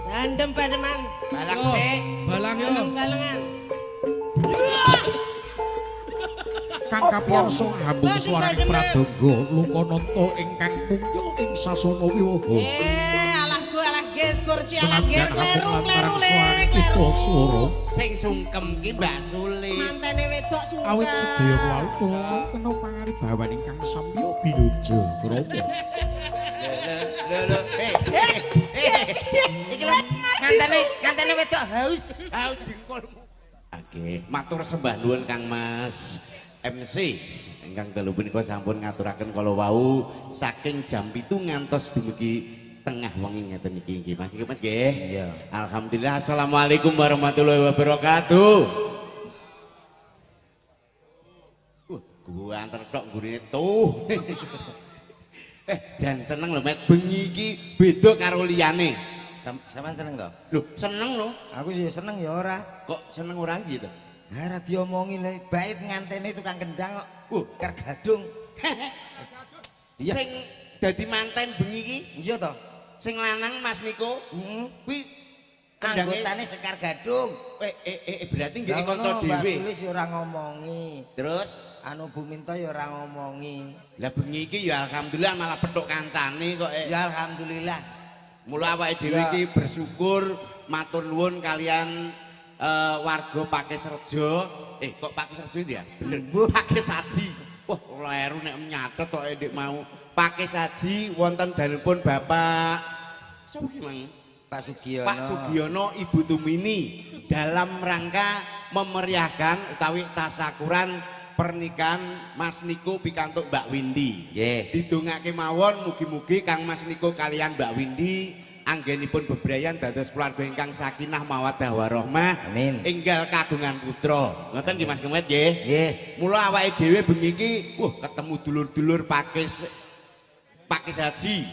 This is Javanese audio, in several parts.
Andem pademan. Balang sik. Balang yo. Balengan. Kang kapiyarsa hambung swaraning pradonga Lukananta ingkang mungya ing sasana wiwaha. Alah ges kursi alah ges Senajan hambung lantaran swaraning kleru. kita swara Sing sungkem ki Mbak Sulis. Mantene wedok sungkan. awit sedaya wau kena pangaribawan ingkang samya binuja krama. Lho. Iki lho ngantene wedok haus. Haus jengkolmu. Oke, matur sembah nuwun Kang Mas MC ingkang telu punika sampun ngaturaken kala wau saking jam 7 ngantos dumugi tengah wengi ngeten iki nggih Mas nggih. Iya. Alhamdulillah. Assalamualaikum warahmatullahi wabarakatuh. Gua antar tok gurine tuh. Jan seneng lho Met bengi iki beda karo liyane. Sampeyan seneng to? Lho, seneng lho. Aku ya seneng ya ora. Kok seneng ora gitu? Ha ora diomongi le bait ngantene tukang kendang kok. Kar gadung. Iya. Sing dadi manten bengi iki Iya to? sing lanang Mas Niko Heeh. kuwi kendange Anggotane Sekar Gadung. berarti nggih kanca dhewe. Wis ora ngomongi. Terus Anu Buminto ya ora ngomongi. lah bengi iki ya alhamdulillah malah petuk kancane kok. Ya alhamdulillah. Mula awake dhewe iki bersyukur matur nuwun kalian warga Pakis Rejo. Kok Pakis Rejo ya? Bener. Pakis Saji. Wah, kleru nek nyatet kok ndik mau. Pakis Saji wonten dalipun Bapak sapa ki Mang? Pak Sugiono. Pak Sugiono Ibu Tumini dalam rangka memeriahkan utawi tasakuran pernikahan Mas Niko pikantuk Mbak Windy. Nggih. Didongake mawon mugi-mugi Kang Mas Niko kalian Mbak Windy anggenipun bebrayan dados keluarga ingkang sakinah mawaddah warahmah. Amin. Enggal kagungan putra. Ngoten nggih Mas Kemet nggih. Nggih. Mula awake dhewe bengi iki ketemu dulur-dulur Pakis Haji.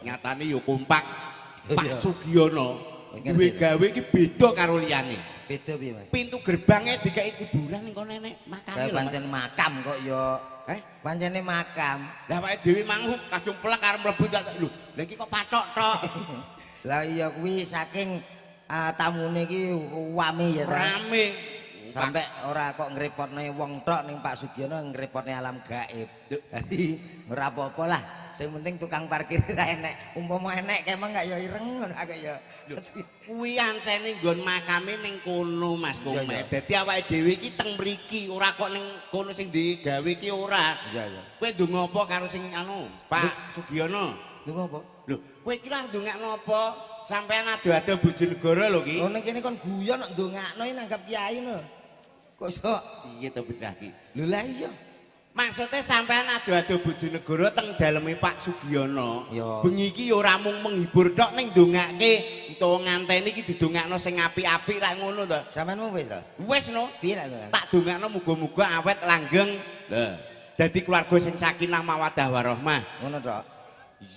Nyatane yo kompak. Pak Sugiono duwe gawe iki beda karo liyane. Beda piye, Mas? Pintu gerbangnya dikai kuburan ning kono nenek makame lho. Pancen makam kok ya. Pancene makam. Lah awake dhewe mangut kadung plek arep mlebu tak lho. Lah iki kok patok tok. Lah iya kuwi saking tamune iki rame ya ta. Rame. Sampai ora kok ngrepotne wong tok ning Pak Sugiono ngrepotne alam gaib. Dadi ora apa-apa lah. Sing penting tukang parkir ra enek. Umpama enek kemang gak ya ireng ngono akeh ya. Kuwi ancene nggon makame ning kono Mas Komet. Dadi awake dhewe iki teng mriki ora kok ning kono sing digawe iki ora. Iya iya. Kowe ndonga apa karo sing anu Pak Sugiono? Ndonga apa? Lho, kowe iki lah ndongakno apa? Sampeyan ado-ado Bojonegoro lho iki. Oh ning kene kon guyon nek ndongakno iki nanggap kiai lho. Kok iso Piye to bocah iki? lho lah iya. Maksudnya sampean ado-ado Bojonegoro teng daleme Pak Sugiono. Yo. Bengi iki ya ora mung menghibur tok ning ndongake utawa nganteni iki didongakno sing apik-apik ra ngono to. Sampeyan mau wis to? Wis no. Piye lak to? Tak dongakno muga-muga awet langgeng. Lah, dadi keluarga sing sakinah mawaddah warahmah. Ngono tok.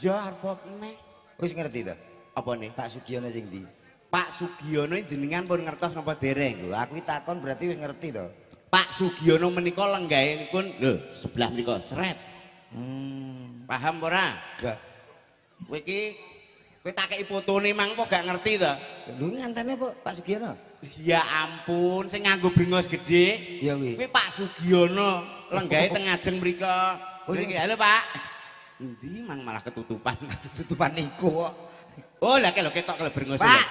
Iya arep meneh. Wis ngerti to? Apa nih? Pak Sugiono sing ndi? Pak Sugiono jenengan pun ngertos napa dereng? Lho aku iki takon berarti wis ngerti to. Pak Sugiono menika lenggahenipun lho sebelah menika seret. Paham ora? Gak. Kowe iki kowe tak kei fotone mang kok gak ngerti to? Lho ngantene apa Pak Sugiono? Ya ampun, sing nganggo brengos gedhe. Iya kuwi. Kuwi Pak Sugiono, lenggahe teng ngajeng mriko. Oh, Iki halo Pak. Endi mang malah ketutupan. Tutupan niku kok. Oh, lah lho ketok kele brengos. Pak,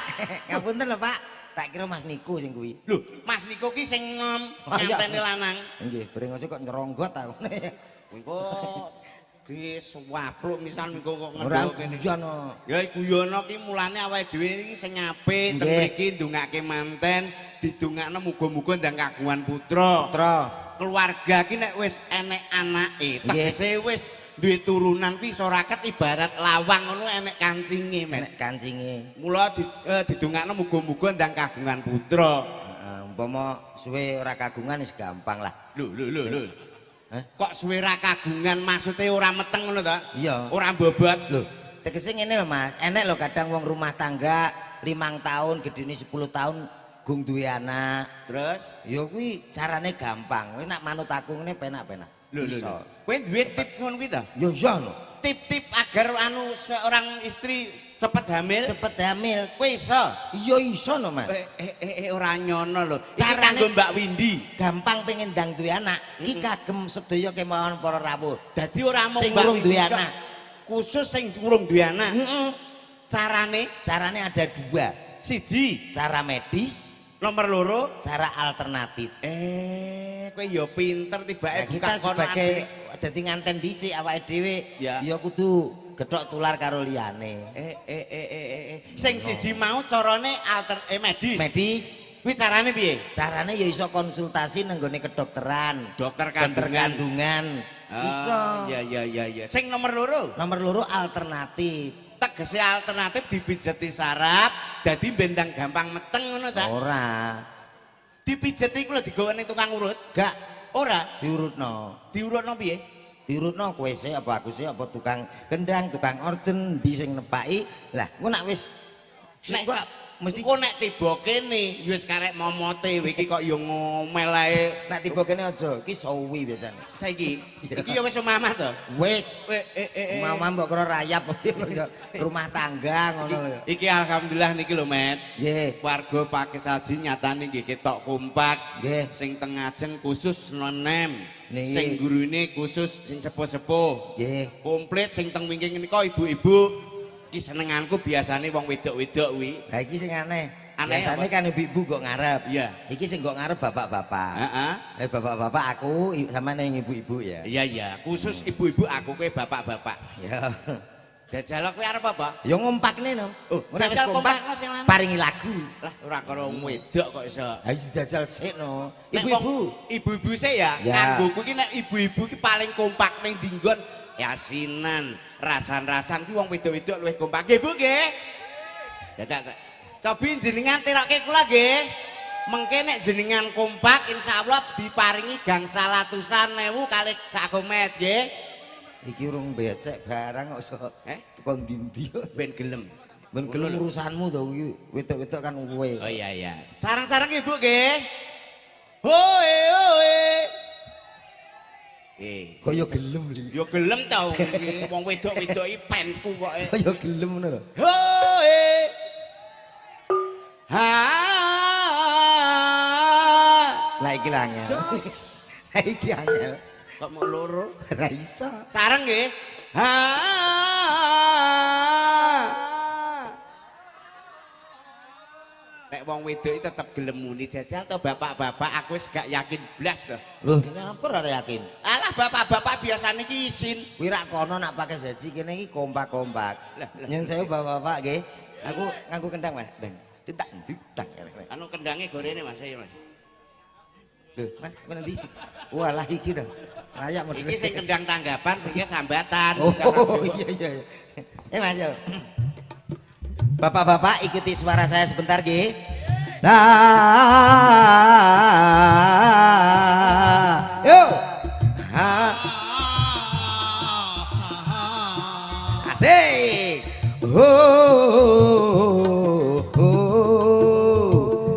ngapunten lho Pak. Tak kira Mas Niko sing kuwi. Lho, Mas Niko ki sing nganteni lanang. Nggih, brengose kok nyeronggot ta ngene. Kuwi kok disuwapluk misal niku kok Ora ngendho kene. guyono. Ya guyono ki mulane awake dhewe iki sing apik teng mriki ndongake manten, didongakno muga-muga ndang kagungan putra. Putra. Keluarga ki nek wis enek anake, tegese wis duwe turunan kuwi soraket ibarat lawang ngono enek kancinge, men. Nek kancinge. Mula didongakno muga-muga ndang kagungan putra. Heeh, umpama suwe ora kagungan wis gampang lah. Lho. Kok suwe ra kagungan maksude ora meteng ngono to? Iya. Ora bobot. Lho, tegese ngene lho Mas, enek lho kadang wong rumah tangga 5 tahun, gedene 10 tahun gung duwe anak. Terus Ya kuwi carane gampang. Kuwi nak manut aku ngene penak-penak. lho. Kowe duwe tip ngono kuwi to? Ya iya lho. Tip-tip agar anu seorang istri cepet hamil. Cepet hamil. Kowe iso? Iya iso no, Mas. Ora nyono lho. Iki Carane- kanggo Mbak Windy. Gampang pengen ndang duwe anak. Iki kagem sedaya kemawon para rawuh. Dadi ora mung Sing Mbak urung duwe Windy anak. kok. Khusus sing urung duwe anak. Heeh. Carane Ada dua. siji, Cara medis, nomor loro. cara alternatif. Kowe ya pinter Nah, tibake kita sebagai dadi nganten dhisik awake dhewe Ya. ya kudu gethok tular karo liyane. Sing siji mau carane medis. Medis, Kuwi carane piye? carane ya iso konsultasi nang gone kedokteran, Dokter dokter kandungan. kandungan. Iso. Ya. Sing nomor loro. Nomor loro alternatif. Tegese alternatif dipijeti saraf, dadi bendang gampang meteng ngono ta? Ora. Dipijeti iku lho digawe ning tukang urut. Gak Ora, diurutno. diurutno piye? Diurutno kowe sik apa aku sik apa tukang gendang, tukang orjen ndi sing nepaki. Lah, engko nak wis nek kok mesti Engko nek tiba kene wis karek momote iki kok ya ngomel ae. nek tiba kene aja, iki suwi biasane. Saiki iki ya wis omah to. Wis mama mbok kira rayap rumah tangga ngono lho. Iki alhamdulillah niki lho, Met. Nggih, Warga Pakai Saji nyatane nggih ketok kompak. nggih. Sing teng ajeng khusus nenem. Niki. Sing gurune khusus sing sepuh-sepuh. Nggih. Komplit sing teng wingking menika ibu-ibu. Iki senenganku biasane wong wedok-wedok kuwi. Lah iki sing aneh. Aneh Biasane apa? kan ibu-ibu kok ngarep. Iya. Iki sing kok ngarep bapak-bapak. Heeh. Bapak-bapak aku sama ning ibu-ibu ya. Iya, khusus ibu-ibu aku kowe bapak-bapak. Ya. Jajal kowe arep apa? Ya ngompakne no. Oh, Ora wis jajal kompak kompakno sing lanang. paringi lagu. Lah ora karo wong wedok kok iso. Ha iki jajal sik no. Nek Ibu-ibu. wong- ibu-ibu sih ya, Ya. kanggoku ki nek ibu-ibu ki paling kompak ning dinggon yasinan, rasan-rasan ki wong wedok-wedok luwih kompak. Nggih, Bu, nggih. Dadak. Cobi jenengan tirokke kula nggih. Mengke nek jenengan kompak insyaallah diparingi gangsal atusan ewu kalih sakomet nggih. Iki urung becek barang kok iso kon ndi-ndi kok. Ben gelem. Ben gelem urusanmu to iki wedok-wedok kan kowe. Oh iya. Sarang-sarang Ibu nggih. Hoe hoe. Kaya gelem lho. Ya gelem ta wong wedok-wedok iki penku kok. Kaya gelem ngono lho. Hoe. Ha. Lah iki lah angel. Lah iki angel. Kok mau loro? Ora iso. Sareng nggih. Ha. Nek wong wedok iki tetep gelem muni jajal to bapak-bapak aku wis gak yakin blas to. Loh, ngapa ora yakin? Alah bapak-bapak biasane ki isin. Kuwi rak kono nak pakai jaji kene iki kompak-kompak. Nyun saya bapak-bapak nggih. Aku nganggo kendang, Mas. Dang. Ditang. Anu kendange gorene Mas ya Mas. Loh, Mas, mana ndi? Walah iki to. Layak model. Iki sing kendang tanggapan sing sambatan. Oh, iya. Mas yo. Bapak-bapak ikuti suara saya sebentar nggih. Nah. Yo. Ha. Asik.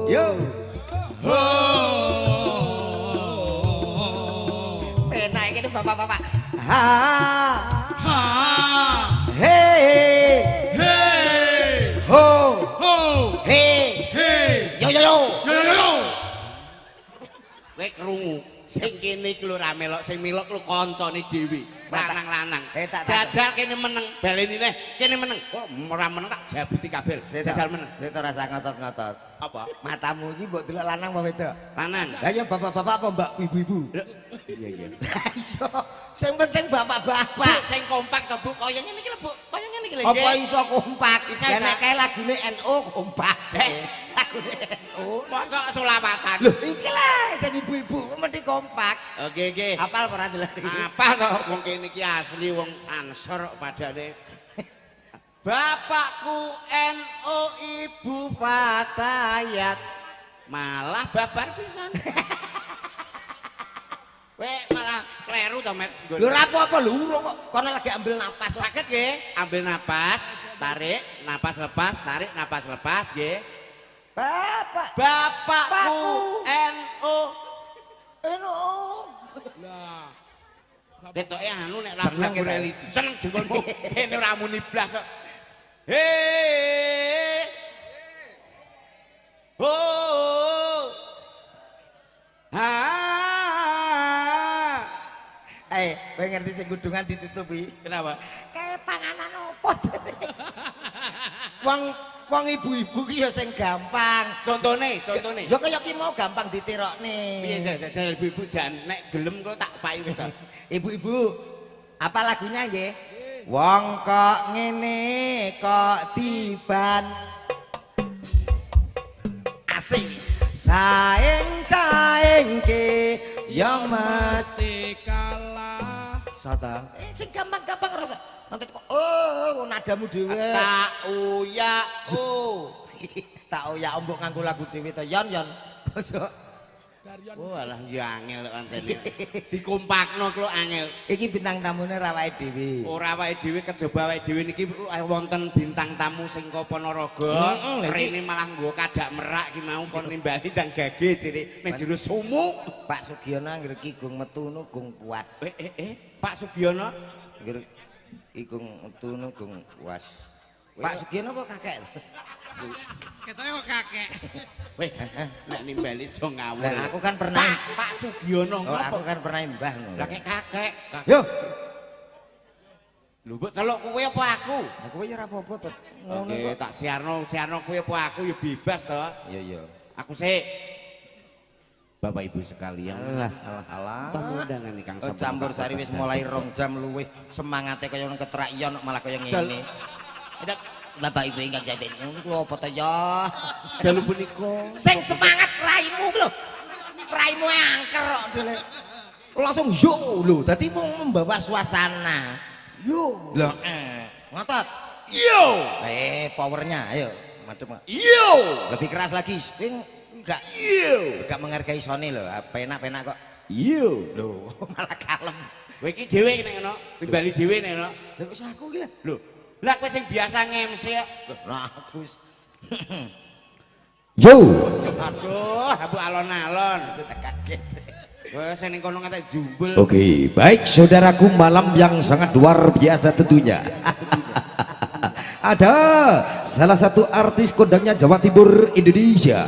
Yo. Penak iki bapak-bapak. Ha. Hey. Ho. Hey. Yo. Kowe krungu sing kene iki lho ra melok sing melok lho kancane dhewe lanang-lanang. tak. Jajal kene meneng baleni neh kene meneng. Kok ora meneng tak jabuti kabel. Jajal meneng. Saya rasa ngotot-ngotot. Apa? Matamu iki mbok delok lanang apa wedok? Lanang. Lah ya bapak-bapak apa mbak ibu-ibu? Iya. Iso. Sing penting bapak-bapak. Sing kompak to Bu, kaya ngene iki lho Bu. Kaya ngene iki lho. Apa iso kompak? Iso, Ya iso. nek kae lagune NU kompak. Lagune NU. Mosok selawatan. Lho iki lah sing ibu-ibu kok mesti kompak. Oke. Hafal ora delok iki? Apa to wong kene iki asli wong Ansor padane. Bapakku NU, ibu Fatayat. Malah babar pisan. Kowe malah kleru to, Met. Lho ora apa-apa lho urung kok. Kono lagi ambil napas. Sakit nggih? Ambil napas, tarik, napas lepas, tarik, napas lepas nggih. Bapak. Bapakku NU. NU. Ketoke anu nek Seneng lagu kita. religi. Seneng jenggonku. Kene ora muni blas kok. Hei. Oh. Ha. Kowe ngerti sing kudungan ditutupi. Kenapa? Kayak panganan opo. Wong ibu-ibu ki ya sing gampang. Contone. Ya kaya ki mau gampang ditirokne. Piye jajal ibu-ibu jan nek gelem kok tak payu wis ta. Ibu-ibu, apa lagunya nggih? Wong kok ngene kok diban asing saing ke yang mesti kalah. Sata. Sing gampang-gampang rasa. Nanti kok oh nadamu dhewe. Tak uya Tak ya mbok nganggo lagu dhewe to yon. Bosok. Oh alah ya angel kok ancene. Dikompakno kok angel. Iki bintang tamune ra awake dhewe. Ora awake dhewe kejaba awake dhewe niki wonten bintang tamu sing ka Ponorogo. Rene malah nggo kadak merak ki mau kon nimbali ndang gage cilik ning jero sumuk. Pak Sugiono anggere ki gung metu nu gung puas. Pak Sugiono Anggere igung metu nu gung puas. Pak Sugiono apa kakek? Ketane kok kakek. Weh, nek nimbali aja ngawur. Lah aku kan pernah Pak Sugiono Oh, ngopo? aku kan pernah mbah ngono. Lah kakek. Yo, Lho mbok celuk kowe apa aku? aku ya ora apa-apa to. Ngono Oke, kok. tak siarno kowe apa aku ya bebas to. Iya. Aku sik. Bapak Ibu sekalian. Alah. Tamu undangan iki Kang Oh, campur sari wis mulai 2 jam luwih semangate kaya nang ketrak iyon malah kaya ngene. Itu Bapak Ibu ingkang jaten kula apa to ya? Dalu punika Sing semangat raimu lho. Raimu angker kok dene. Langsung yo lho, dadi mau membawa suasana. Yo. Lah ngotot. yo. Powernya ayo. Madem. Yo. Lebih keras lagi. Sing enggak menghargai Sony lho. Penak-penak kok. Yo. Lho, malah kalem. Kowe iki dhewe nek ngono, timbali dhewe nek ngono. Lho kok aku iki lho. Lho, lah kowe sing biasa nge-MC kok. Lah Gus. Yo. Aduh, abu alon-alon. Sudah kaget. Kowe sing ning kono ngatek jumbel. Oke, baik saudaraku, malam yang sangat luar biasa tentunya. Ada salah satu artis kondangnya Jawa Timur Indonesia.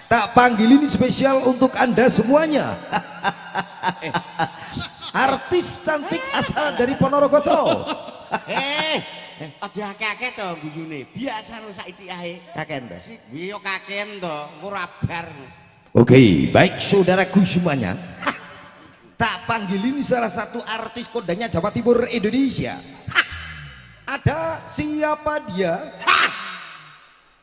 Tak panggil ini spesial untuk Anda semuanya. Artis cantik asal dari Ponorogo. Aja akeh-akeh to guyune. Biasa no saiki ae. Kaken to. Iya kaken to, ora bar. Oke, baik saudaraku semuanya. Tak panggil ini salah satu artis kondangnya Jawa Timur Indonesia. Ada siapa dia?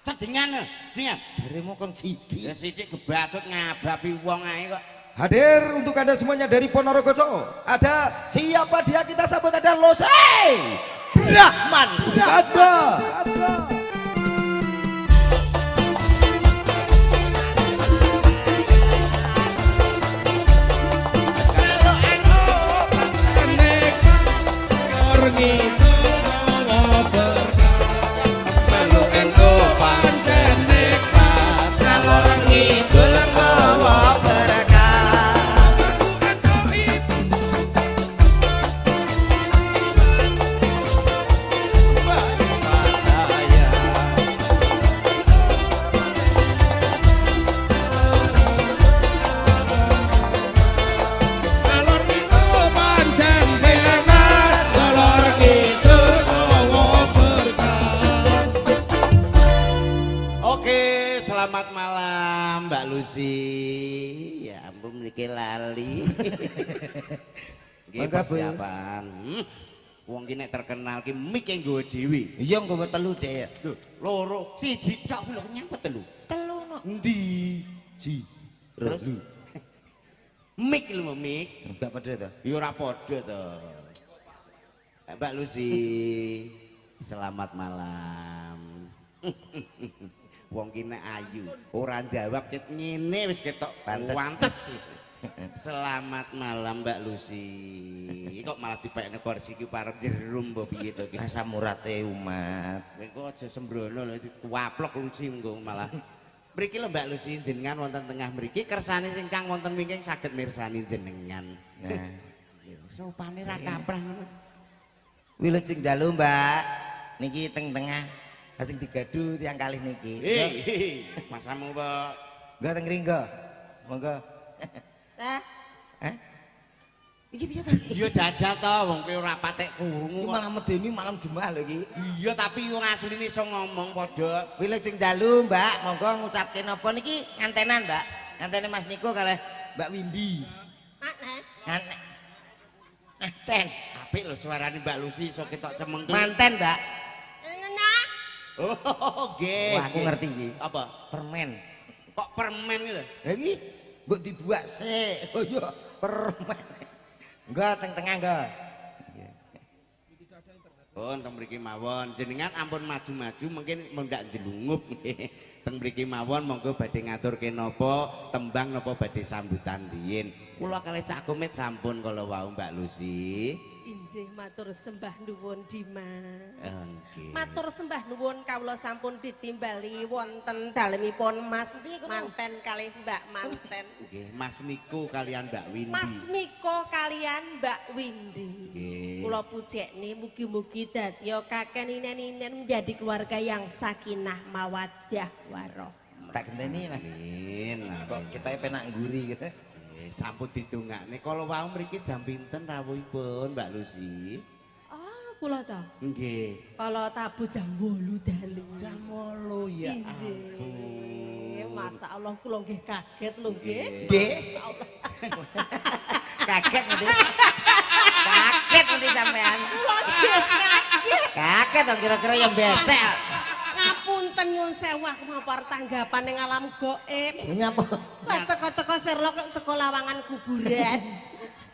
Sajengan, jengan. Jaremu kon siji. Ya sithik gebatut ngabapi wong ae kok. Hadir untuk Anda semuanya dari Ponorogo. Ada siapa dia? Kita sambut, ada Lose Brahman. Ada. Oke, selamat malam Mbak Lucy. Ya ampun niki lali. Nggih persiapan. Wong ki nek terkenal ki mik e nggo dhewe. Iya nggowo telu deh. Lho, loro, siji tok lho nyangkut telu. Telu no. Endi? Ji. Terus mik lho mik. Enggak padha to. Ya ora padha to. Mbak Lucy, selamat malam. Wong ki nek ayu, ora jawab ket ngene wis ketok pantes. Selamat malam Mbak Lucy. Kok malah dipekne kursi ki parep jerum mbok piye to ki? Asam urate umat. Kowe aja sembrono lho dikuaplok Lucy engko malah. Mriki lho Mbak Lucy jenengan wonten tengah mriki kersane ingkang wonten wingking saged mirsani jenengan. Nah, Sopane ra kaprah ngono. Wilujeng dalu, Mbak. Niki teng tengah. Sing digadu tiyang kalih niki. Masamu kok. Nggak teng ringgo. Monggo. Iki piye ta? Iya jajal to wong kowe ora patek krungu. Iki malam medeni malam Jumat lho iki. Iya tapi wong asline iso ngomong padha. Wilujeng dalu, Mbak. Monggo ngucapke napa niki ngantenan, Mbak. Ngantene Mas Niko kalih Mbak Windy. Manten. Apik lho suarane Mbak Lucy iso ketok cemeng. Manten, Mbak. Oh, nggih. Wah, aku ngerti iki. Apa? Permen. Kok permen iki lho? Lah iki mbok dibuak sik. Oh iya, permen. Enggak teng-tengah enggak. Oh, teng mriki mawon. Jenengan ampun maju-maju mungkin mendak jelungup. Teng mriki mawon monggo badhe ngaturke napa tembang napa badhe sambutan riyin. Kula kalih Cak Komit sampun kala wau Mbak Lucy. Injih matur sembah nuwun Dimas. Nggih. Matur sembah nuwun kawula sampun ditimbali wonten dalemipun Mas Manten kalih Mbak Manten. Nggih, Mas Niko kalian Mbak Windy. Mas Miko kalian Mbak Windy. Nggih. Kula pujekne mugi-mugi dadya kakeninen-inen menjadi keluarga yang sakinah mawaddah warahmah. Tak genteni, Mas. Amin. Kok kita penak ngguri gitu. Sampun ditungakne kala wau mriki jam pinten rawuhipun Mbak Lucy? Ah, kula ta. Nggih. Kala tabu jam 8 dalu. Jam 8 ya Injih. Masa Allah kula nggih kaget lho nggih. Nggih. Kaget nanti. Kaget nanti sampean. Kula nggih kaget. Kaget dong kira-kira yang becek. Ngapunten nyuwun sewu aku mampar tanggapan ning alam gaib. Nyapa? Lah teko-teko Sherlock teko lawangan kuburan.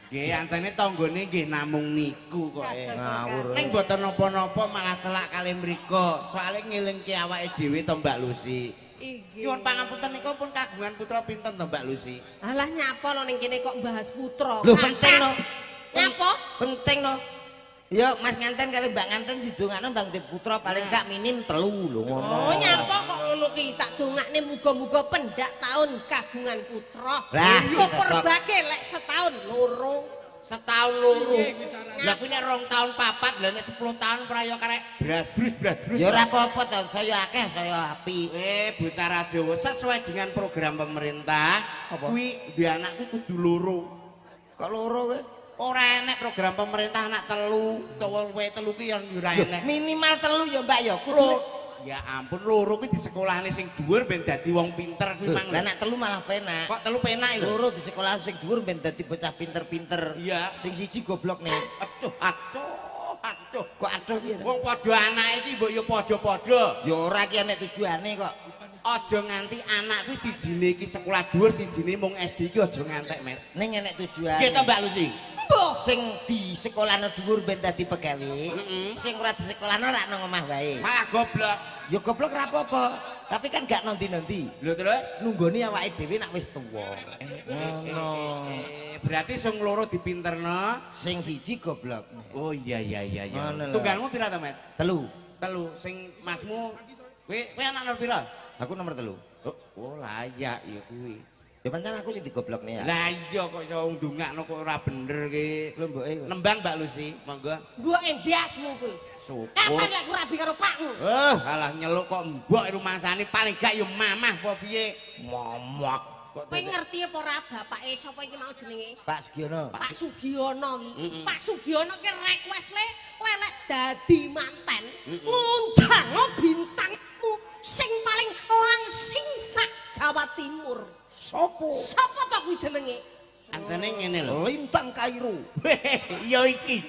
Nggih, ancene tanggane nggih namung niku kok. Ngawur. Ning mboten napa-napa malah celak kalih mriku. Soale ngelingke awake dhewe to Mbak Lucy. Inggih. Nyuwun pangapunten niku pun kagungan putra pinten to Mbak Lucy? Alah nyapa lho ning kene kok bahas putra. Lho penting no. Nyapa? Penting no. Ya Mas Nganten kali Mbak Nganten didongakno ndang di putra paling gak minim 3 lho ngono. Oh nyapa kok ngono ki tak dongakne muga-muga pendak taun kagungan putra. Lah, syukur cocok. bake lek setahun loro. Setahun loro. Lah kuwi nek 2 tahun 4, lah nek 10 tahun prayo karek bras-brus. Ya ora apa-apa to, saya akeh saya api. Bocah Jawa sesuai dengan program pemerintah, kuwi duwe anak kuwi kudu loro. Kok loro kowe? Ora enek program pemerintah anak 3 utawa luwih 3 ki ora enek. Minimal 3 ya Mbak ya kudu. Ya ampun loro kuwi di sekolahane sing dhuwur ben dadi wong pinter kuwi mang. Lah nek 3 malah penak. Kok 3 penak lho. Loro di sekolah sing dhuwur ben dadi bocah pinter-pinter. Iya. Sing siji goblok nih. Aduh. Kok aduh piye? Wong padha anake iki mbok ya padha-padha. Ya ora ki enek tujuane kok. Aja nganti anak kuwi sijine iki sekolah dhuwur, sijine mung SD iki aja ngantek met. Ning enek tujuane. Gitu Mbak Lucy. Mbah, Sing di sekolahno dhuwur ben dadi pegawe. Sing ora di sekolahno rak nang omah wae. Malah goblok. Ya goblok ora apa-apa. Tapi kan gak nanti-nanti. Lho terus? Nunggoni awake dhewe nek wis tuwa. Ngono. Berarti sing loro dipinterno. Sing siji goblok. Oh iya. Ngono lho. Tunggalmu pira to, Met? 3. 3. Sing masmu kowe anak nomor pira? Aku nomor 3. Oh layak ya kuwi. Ya pancen aku sing digoblokne ya. Lah iya kok iso ndongakno kok ora bener ki. Lho mboke. Nembang Mbak Lucy, monggo. gua endasmu kuwi. Syukur. Kapan lek aku rabi karo pakmu? Alah nyeluk kok mbok rumangsane paling gak ya mamah apa piye? Momok. Kok Kowe ngerti apa ora bapake sapa iki mau jenenge? Pak Sugiono. Pak Sugiono iki. Pak Sugiono ki request le kowe lek dadi manten ngundang bintangmu sing paling langsing sak Jawa Timur. Sopo? Sapa to kuwi jenenge? Ancene ngene lho. Lintang Kairo. Ya iki.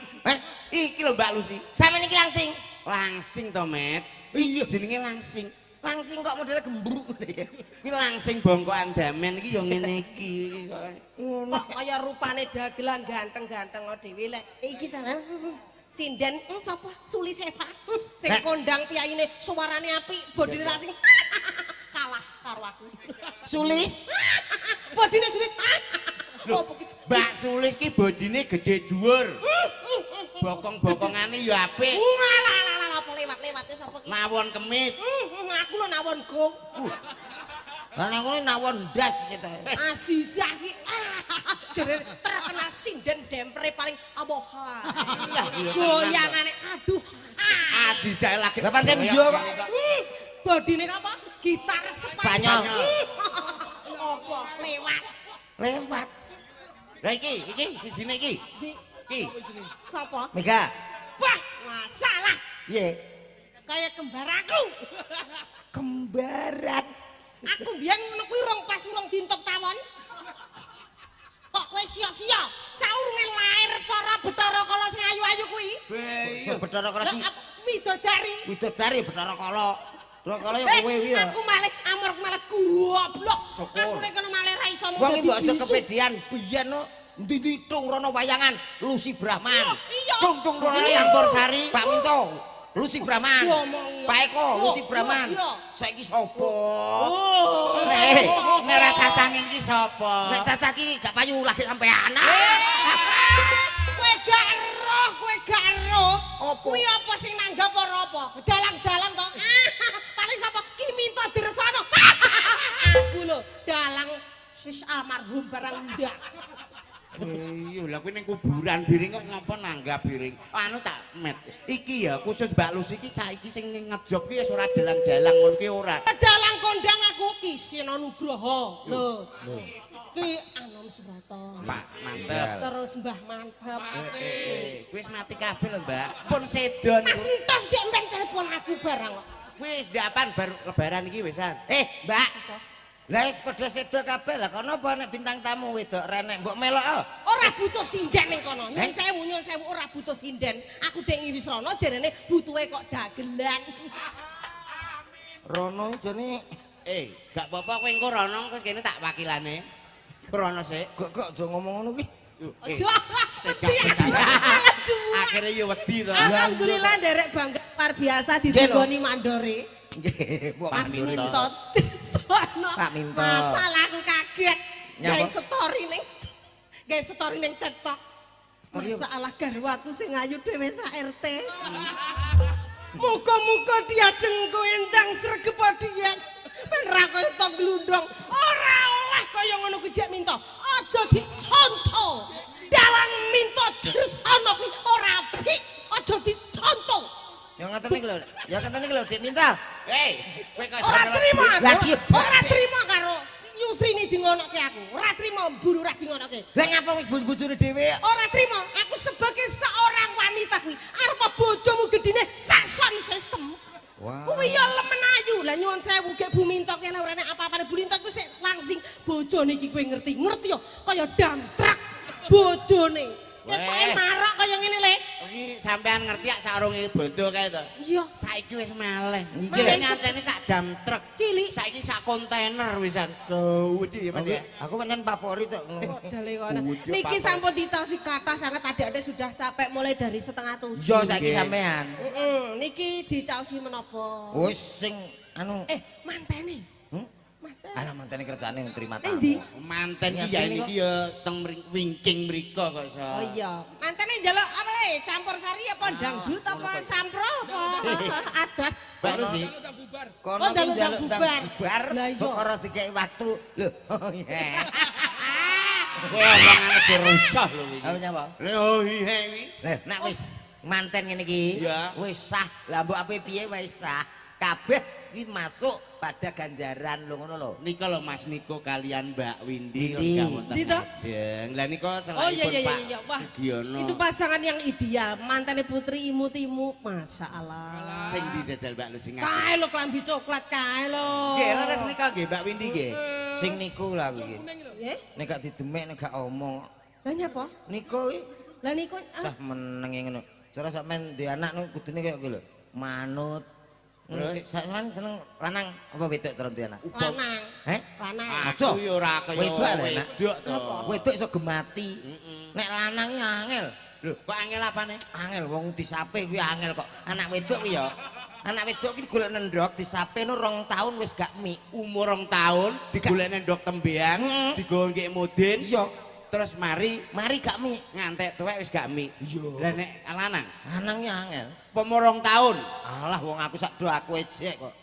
Iki lho Mbak Lucy. Sampeyan iki langsing. Langsing to, Met. Iki jenenge langsing. Langsing kok modelnya gembruk ngene ya. Iki langsing bongkokan damen iki ya ngene iki. Kok kaya rupane dagelan ganteng-ganteng dhewe lek. Iki ta sinden sapa? Suli Seva. Sing kondang piyayine suarane apik, bodine langsing. Kalah karo aku. Sulis. Bodine sulit. Mbak Sulis ki bodine gede dhuwur. Bokong-bokongane ya apik. Walah apa lewat-lewat sapa ki? Nawon kemit. Aku lho nawon gong. Lah nang kono nawon ndas gitu. Azizah ki. Jadi terkenal sinden dempre paling aboha. Goyangane aduh. Adi saya lagi. Lah pancen iya kok. Bodine apa? Gitar Spanyol. Apa lewat. Lewat. Lah iki sijine iki. Iki. Sapa? Mega. Wah, masalah. Piye? Kayak kembar aku. Kembaran. Aku biyen ngono kuwi rong pas urung dintok tawon. Kok kowe sia-sia saurunge lair para Bathara Kala sing ayu-ayu kuwi. Sing Bathara Kala sing Widodari. Widodari Bathara Kala. Bathara Kala ya kowe kuwi ya. Aku malah goblok. Syukur. Aku nek kono malah ra iso Wong iki mbok aja kepedian biyen no ndi tung rono wayangan Lucy Brahman. Tung rono Yampur Sari, Pak Minto. Lucy Brahman. Pak Eko, Lucy Brahman. Saiki sapa? Nek ra cacang iki sapa? Nek Caca iki gak payu lagi sampean. Kowe gak roh. Apa? Kuwi apa sing nanggap ora apa? Dalang-dalang to. Paling sapa Ki Minto Dirsana. Aku lho, dalang sis almarhum barang ndak. Iya lah kuwi ning kuburan biring kok ngapa nanggap biring. Anu tak met. Iki ya khusus Mbak Lucy iki saiki sing ngejog ki wis ora dalang-dalang ngono ki ora. Dalang kondang aku Ki Sina Nugroho. Lho. Ki Anom Subrata. Pak mantep. Terus Mbah Mantep. Wis mati kabeh lho, Mbak. Pun sedo Mas niku. Entos dek men telepon aku barang kok. Wis ndapan baru lebaran iki wisan. Mbak. Lah wis padha sedo kabeh lah kono apa nek bintang tamu wedok renek mbok melok. Ora butuh sinden ning kono. Nyun sewu ora butuh sinden. Aku dek ngiwisrono jarene butuhe kok dagelan. Rono jane Gak apa-apa kowe engko rono terus kene tak wakilane. Rono sik. kok aja ngomong ngono kuwi. Aja. Akhirnya ya wedi to. Alhamdulillah nderek bangga luar biasa ditugoni mandore. Nggih, Mas Minto. Minto. Sono. Pak Minto. Masalah aku kaget. Nyapa? Gawe story ning TikTok. Story apa? Masalah garwaku sing ayu dhewe sak RT. Muga-muga dia jengku endang sregep diet. Ben ra koyo tok glundong. Ora oleh kaya ngono kuwi Dek Minto. Aja dicontoh. Dalang Minto Dirsana kuwi ora apik. Aja dicontoh. Ya ngaten iki lho. Ya ngaten iki lho Dik Minta. Kowe kok Ora trima. Lagi Ora trima karo Yusrini dingonoke aku. Ora trima mburu ra dingonoke. Lah ngapa wis bojone dhewe? Ora trima. Aku sebagai seorang wanita kuwi arep bojomu gedine sak sound system. Wah. Kuwi ya lemen ayu. Lah nyuwun sewu gek Bu Minto kene ora enek apa-apane Bu Minto kuwi sik langsing bojone iki kowe ngerti. Ngerti yo kaya damtrak bojone. Ketoke marok kaya ngene le. Iki sampean ngerti ya sarunge bodo kae to. Iya. Saiki wis meleh. Iki Meleh. nyatane sak dam truk. Cilik. Saiki sak kontainer wisan. Gawedi ya, Mas. ya. Aku pancen favorit kok. Modele kono. Ujuk, Niki Papa. sampun ditosi kata sangat adik-adik sudah capek mulai dari 6:30. Yo saiki sampean. Niki dicaosi menapa? Wis sing anu Mantene. Manten. Alah mantene kerjane terima Endi? tamu. Manten iki Nyatane ya kok. niki ya teng wingking mriko kok iso. Oh iya. Mantene njaluk apa le? Campur sari apa dangdut apa sampro apa adat? Mbak Lucy. Kono Oh, ki njaluk njaluk bubar. bubar. Lah iya. Kok ora dikeki waktu. Lho. Oh iya. Kowe omongane dirusah lho iki. Apa nyapa? Oh iya iki. Lah nek wis manten ngene iki Iya. wis sah. Lah mbok ape piye wis sah. Kabeh iki masuk pada ganjaran lho ngono lho. Nika lho Mas Niko kalian Mbak Windy Windy. lho wonten Ndi to? ajeng. Lah nika Oh iya selainipun iya Pak iya. Wah. Sugiono. Itu pasangan yang ideal. Mantene putri imut-imut. Masya Allah. Sing dijajal Mbak Lucy ngaten. Kae lo klambi coklat kae lo. Nggih, leres nika nggih Mbak Windy nggih. Sing niku lah kuwi. Nggih. Nek gak didemek nek gak omong. Lah nyapa? Niku kuwi Lah niku cah menenge ngono. Cara sampean duwe anak niku kudune kaya kuwi lho. Manut. Terus? Sampean seneng lanang apa wedok terus duwe anak? lanang. Heh? Lanang. Aja. Aku ya ora kaya Wedok lho, Nak. wedok to. Wedok iso gemati. Heeh. Nek lanang iki angel. Lho, kok angel apane? Angel wong disape kuwi angel kok. Anak wedok kuwi ya. Anak wedok iki golek nendhok disape no 2 tahun wis gak mik. Umur 2 tahun digolekne ndok tembeang, Heeh. digawa nggih mudin. Iya, Terus mari mari gak mik. ngantek tuwek wis gak mik. Iya. Lah nek lanang Lanang iki angel. umur 2 tahun. Alah wong aku sak do aku ejek kok.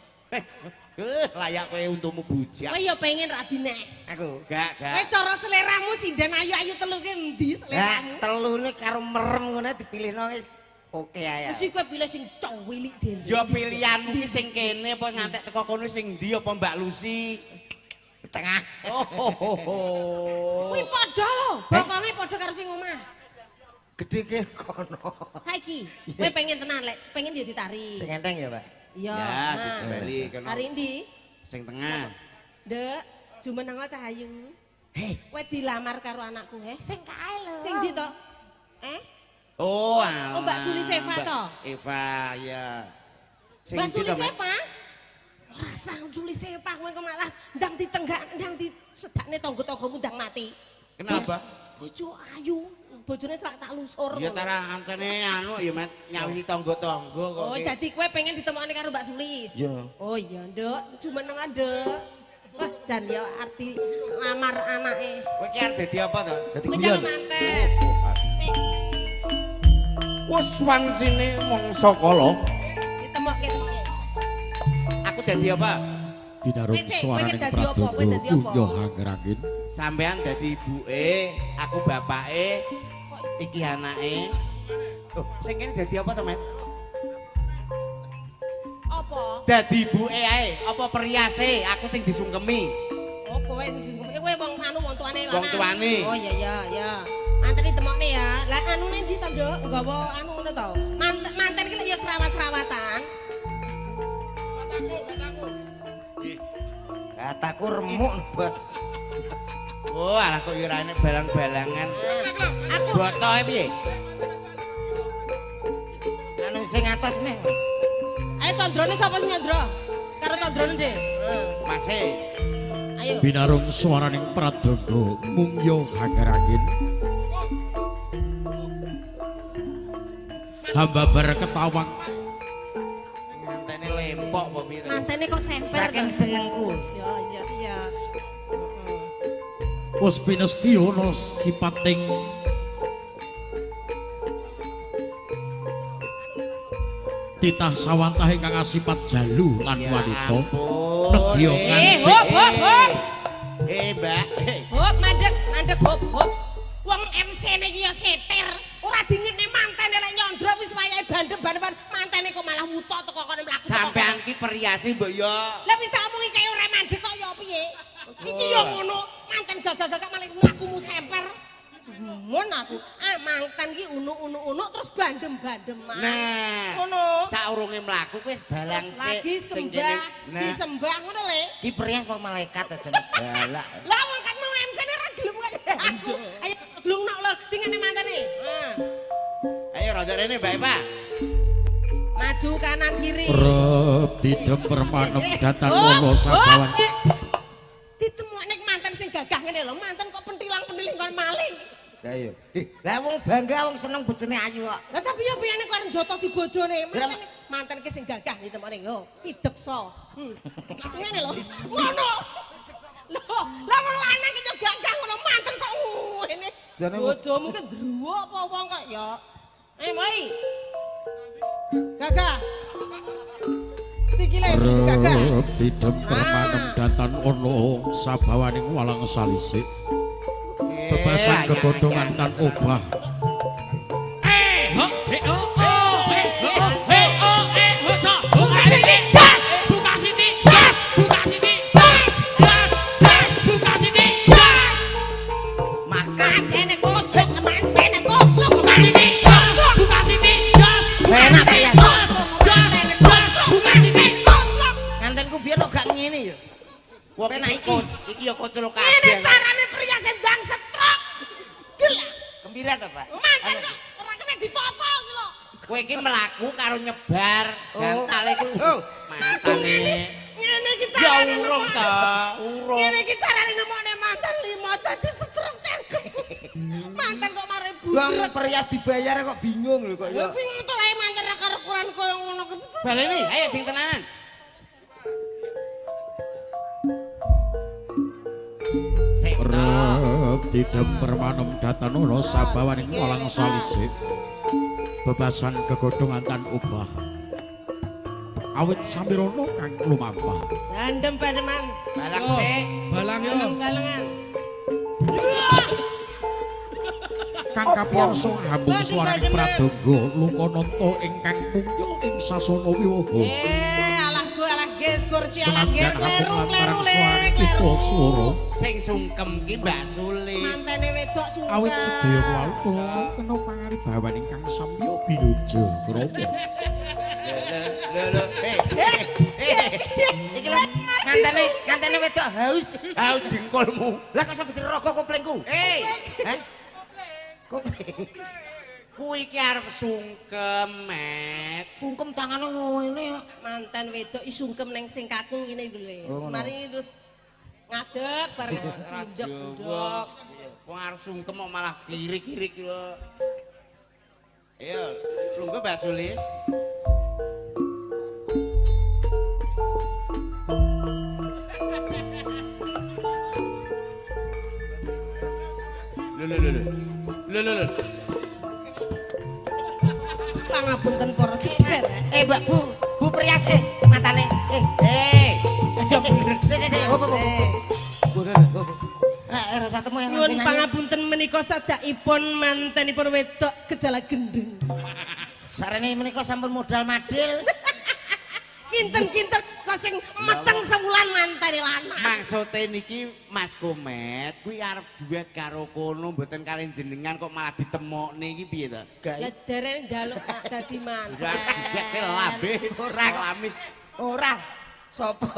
Layak kowe untumu bujak. Kowe ya pengen rabi neh. Aku. Gak. Kowe cara seleramu sinden ayu-ayu telu ki endi Lah seleramu? telune karo merem ngono dipilihno wis oke ae. Mesti kowe pilih sing cowilik dhewe. Ya pilihanmu ki sing kene apa ngantek teko kono sing ndi apa Mbak Lucy? Tengah. Kuwi padha lho, bokonge padha karo sing omah. Gede ki kono. Saiki kowe pengen tenan lek, pengen ya ditari. Sing enteng ya, Pak. Iya. Ya, nah. dibali kono. Hari ndi? Sing tengah. Dek, jumeneng Cahayu. Hei, Kowe dilamar karo anakku, he? Sing kae lho. Sing ndi to? Oh, alah. Oh, Mbak Suli Seva Mbak to? Eva, ya. Sing Mbak ndi Suli to, Mbak? Seva? Ora sang Suli Seva kowe kok malah ndang ditenggak, ndang disedakne tangga-tanggamu ndang mati. Kenapa? Bojo ayu, bojone sak tak lusur. Ya ngono. tara ancene anu ya Mat nyawi tangga-tangga kok. Oh, dadi kowe pengen ditemokne karo Mbak Sulis. Iya. Oh iya, Nduk, jumeneng Nduk. Wah, jan ya arti lamar anake. Kowe ki arep dadi apa to? Dadi Kowe guyon. jangan mantet. Wes wancine mangsa kala. Ditemokke temokke. Aku dadi apa? Dinarung Wis, kowe suaraning dadi apa? Kowe Pradana dadi apa? Yo hangerangin. Sampean dadi ibuke, aku bapake, iki anake. Oh, sing kene dadi apa to, Met? Apa? Dadi ibuke ae, apa periase? Aku sing disungkemi. Oh, kowe kowe wong anu wong tuane lanang. Wong tuane. Oh iya iya iya. Manteni temokne ya. Lah anune ndi to, Nduk? Nggawa anu ngono to. Manten iki lek ya serawat-serawatan. Kataku. Kataku remuk, Bos. Oh, alah kok ora enek balang-balangan. Aku Botoke piye? Anu sing atas nih. ayo condrone sapa sing nyandra? Karo condrone, Dik. Mase. Ayo. Binarung suaraning Pradana mung yo hangerangin. Hamba berketawang Ngantene lempok apa piye to? Mantene kok semper. Saking to. senengku. Ya iya iya. wis pinesti ana sipating titah sawantah ingkang asipat jalu lan wanita negya kancik hop. Mbak. Hop mandek hop. Wong MC-ne iki ya setir. Ora dingene mantene lek nyandra wis wayahe bandem-bandeman mantene kok malah wuto teko kono mlaku. Sampean ki periase mbok yo. Lah wis tak omongi kaya ora mandek kok ya piye? Iki ya ngono, manten gagak-gagak malah mlakumu semper. Mun aku, manten ki unu-unu terus bandem-bandeman. Nah, ngono. saurunge mlaku wis balang Terus lagi sik sing sembah, kene. disembah ngono le. Ki perias apa malaikat aja galak. Lah wong kan mau MC-ne ra gelem aku. Ayo glungno lho, dingene mantene. Ayo rada rene Mbak Eva. Maju kanan kiri. rep didem permanem datang ana sabawan Ditemokne manten sing gagah ngene lho, manten kok pentilang-pentiling kon maling. Lah iya. Lah wong bangga wong seneng bojone ayu kok. Lah tapi yo piyane kok arep njoto si bojone. Manten ki sing gagah ditemokne yo, pideksa. Ngene lho. Ngono. Loh, lah wong lanang ki yo gagah ngono manten kok ngene. Jane Bojomu ki druwo apa wong kok ya. Mulai. Gagah. Sikile sing gagah. rep didem permanem datang ana sabawaning walang salisik bebasan kegodhongan tan obah Makasene kodhok mantene kodhok. Buka sini. Buka sini. enak ya. Buka sini. Ngantenku biyen kok gak ngene ya. Wong Penak iki iki. iki yo kocel Ini kabeh. carane pria sendang setruk. Gila. Gembira ta, Pak? Manten kok ora kena ditoto iki lho. Kowe iki mlaku karo nyebar Oh. gantale ku. Oh. Matane. Ngene iki Ya carane. urung ta, urung. Ngene iki carane nemokne manten 5 dadi setruk cangkem. Manten kok mare Wong budrek. perias dibayar kok bingung lho kok Ya ya. bingung to lae manten ra karo ukuran koyo ngono ki. Baleni, ayo sing tenanan. Sing to. rep didem permanem datang ana sabawaning walang salisik bebasan kegodhongan tan obah awit samirana kang lumampah. Bandem pademan. Balang sik. Balang yo. Balengan. Kang kapiyarsa hambung swaring pradangga Lokananta ingkang mungya ing sasana wiwaha. Alah gue alah ges kursi alah Senajan ges hambung lantaran kleru swaring kita swara Sing sungkem ki Mbak Sulis. mantene wedok sungkem. awit sedaya wau kula kena pangaribawan ingkang samya binuja krama. Lho. Iki lho ngantene wedok haus. Haus jengkolmu. Lah kok sampe dirogo koplengku? Hei, Hah? Kopleng. kuwi ki arep sungkem, Met. Sungkem tangane ngene. Mantan wedok i sungkem neng sing kakung ngene iku lho. Oh, ngono. Mari terus ngadeg bareng sindek-ndek. Wong arep sungkem kok malah kirik-kirik lho. Ayo, lungguh Mbak Sulis. Lho. Pangapunten para sedherek. Mbak Bu Prias matane. Rasa temu yang Nyuwun pangapunten menika sadakipun mantenipun wedok gejala gendeng. sarene menika sampun modal madil. Kinten-kinten kok sing meteng sewulan mantene lanang. Maksude niki Mas Komet kuwi arep duet karo kono mboten kalian jenengan kok malah ditemokne iki piye to? Lah jarene njaluk dadi manten. Duet ke lambe ora lamis. Ora. Sopo?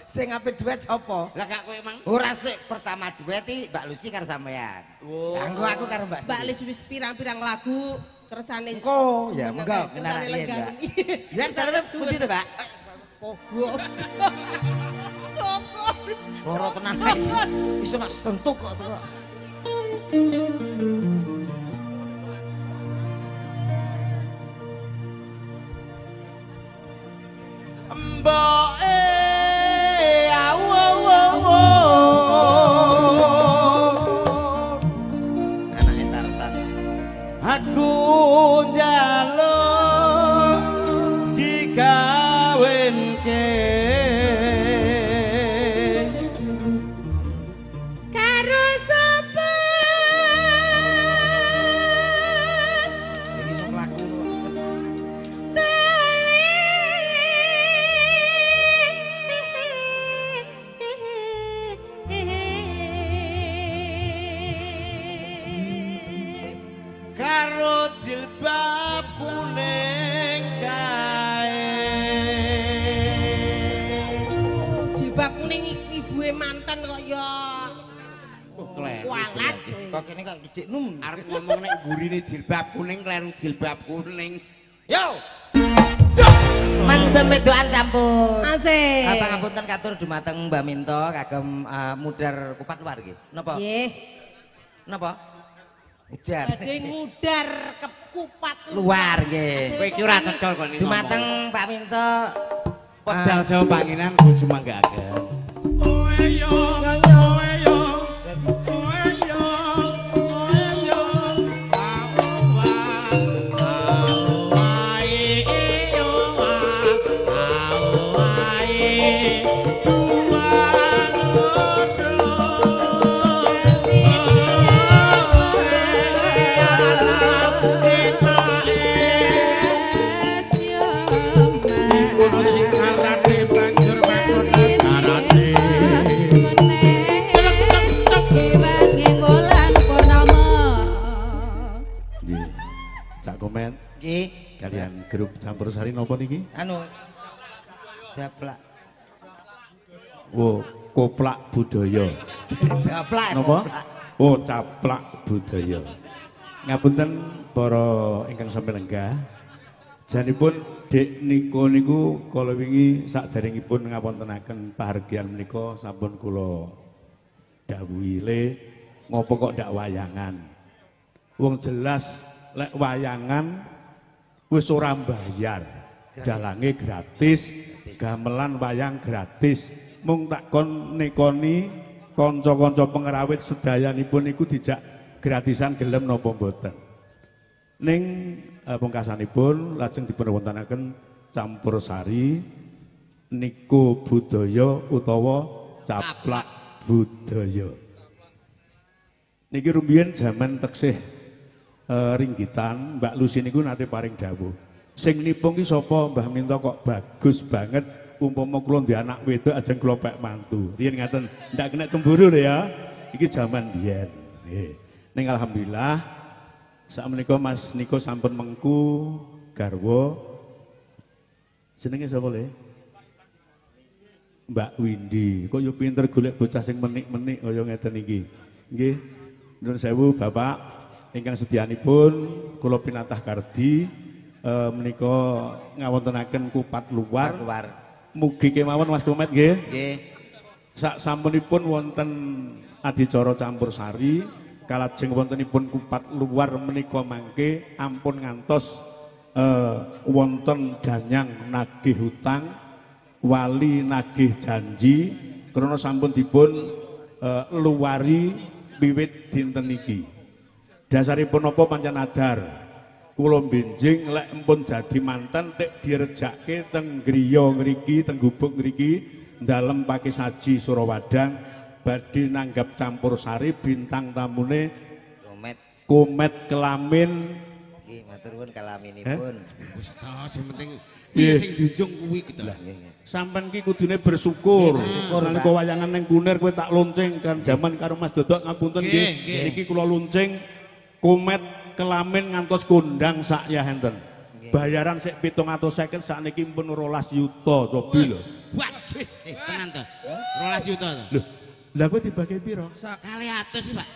Sing ape duet sopo? Lah gak kowe mang? Ora sik pertama duet iki Mbak Lucy karo sampean. Oh. Kanggo aku karo Mbak. Mbak Lis wis pirang-pirang lagu kersane. Engko ya monggo kersane menarake legani. Mbak. Yen carane pundi to, Mbak? Goblok. Sopo? Loro tenan ae. Iso mak sentuk kok to. Mboke Anake Tarsan. aku njaluk digawenke Karo sapa? Iki iso mlaku. karo jilbab kuning kae Jilbab kuning ibuke mantan kok ya. Walat. Kok kene kok kicik num. arep ngomong nek gurine jilbab kuning kleru jilbab kuning. Yo. Mantep wedokan sampun. Asik. Pangapunten katur dumateng Mbak Minto kagem mudar kupat luar nggih. Napa? Nggih. Napa? Ujar. Badhe ngudar ke kupat Luar nggih. Kowe iki ora cocok kok niku. Dumateng Pak Minto pedal Jawa Panginan sumanggaaken. Sing arane banjur bangun karane. Nggih. Cak Komen nggih. kalian grup Campursari napa niki? Anu Japlak. Oh, koplak budaya. Japlak. Napa? Oh, caplak budaya. Ngapunten para ingkang sami lenggah. Janipun Dek Niko niku kala wingi saderengipun ngapuntenaken pahargyan menika sampun kula dawuhi le ngopo kok ndak wayangan. Wong jelas lek wayangan wis ora mbayar. Dalange gratis, gamelan wayang gratis. Mung tak kon nekoni kanca-kanca pengrawit sedayanipun niku dijak gratisan gelem napa mboten. Ning pungkasanipun lajeng dipunwontenaken campursari Niko budaya utawa caplak budaya. Niki rumiyin jaman teksih ringgitan Mbak Lucy niku nate paring dawuh. Sing nipung ki sapa Mbah Minto kok bagus banget umpama kula ndek anak wedok ajeng kula pek mantu. Riyen ngaten, ndak kena cemburu lho ya. Iki jaman biyen. Nggih. Ning alhamdulillah sakmenika Mas Niko sampun mengku garwa. Jenenge sapa le? Mbak Windy. Kok yo pinter golek bocah sing menik-menik kaya ngeten iki. Nggih. Nuwun sewu Bapak ingkang sedyanipun kula pinatah kardi menika ngawontenaken kupat luar. Mugi kemawon Mas Komet nggih. Nggih. Sak sampunipun wonten adicara campursari, kalajeng wontenipun kupat luar menika mangke ampun ngantos wonten danyang nagih hutang, wali nagih janji, krana sampun dipun luwari wiwit dinten iki. Dasaripun napa pancen adar? Kula benjing lek empun dadi manten tek direjakke teng griya ngriki, teng gubuk ngriki, dalem pake saji Surawadang badhe nanggap campursari bintang tamune Komet Kelamin. Nggih, matur nuwun kelaminipun. Wis ta, sing penting piye sing junjung kuwi gitu. Sampeyan ki kudune bersyukur. Nalika wayangan ning Kunir kowe tak lonceng kan jaman karo Mas Dodok ngapunten nggih. Niki kula lonceng Komet Kelamin ngantos kondang sak ya enten. Bayaran sik 750 sakniki pun 12 juta cobi lho. Waduh, tenan to. 12 juta to. Lho, lha kowe dibagi piro? 200 Pak.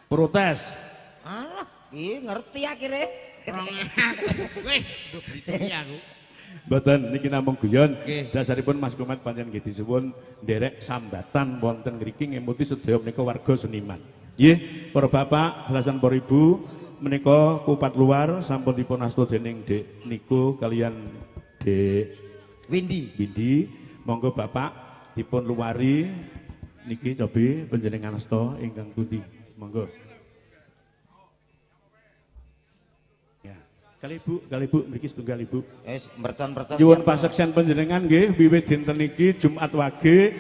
Protes. Alah, iki ngerti akhire. 200. Wih, nduk britoni aku. Mboten niki namung guyon. Dasaripun Mas Komet pancen nggih disuwun nderek sambatan wonten ngriki ngemuti sedaya menika warga seniman. Nggih, para bapak, belasan para ibu, menika kupat luar sampun dipun asta dening Dek Niko kalian Dek Windy. Monggo Bapak dipun luwari niki cobi panjenengan asta ingkang pundi. Monggo. Ya, kali Ibu mriki setunggal Ibu. Wis mercon-mercon. Nyuwun paseksan panjenengan nggih wiwit dinten niki Jumat Wage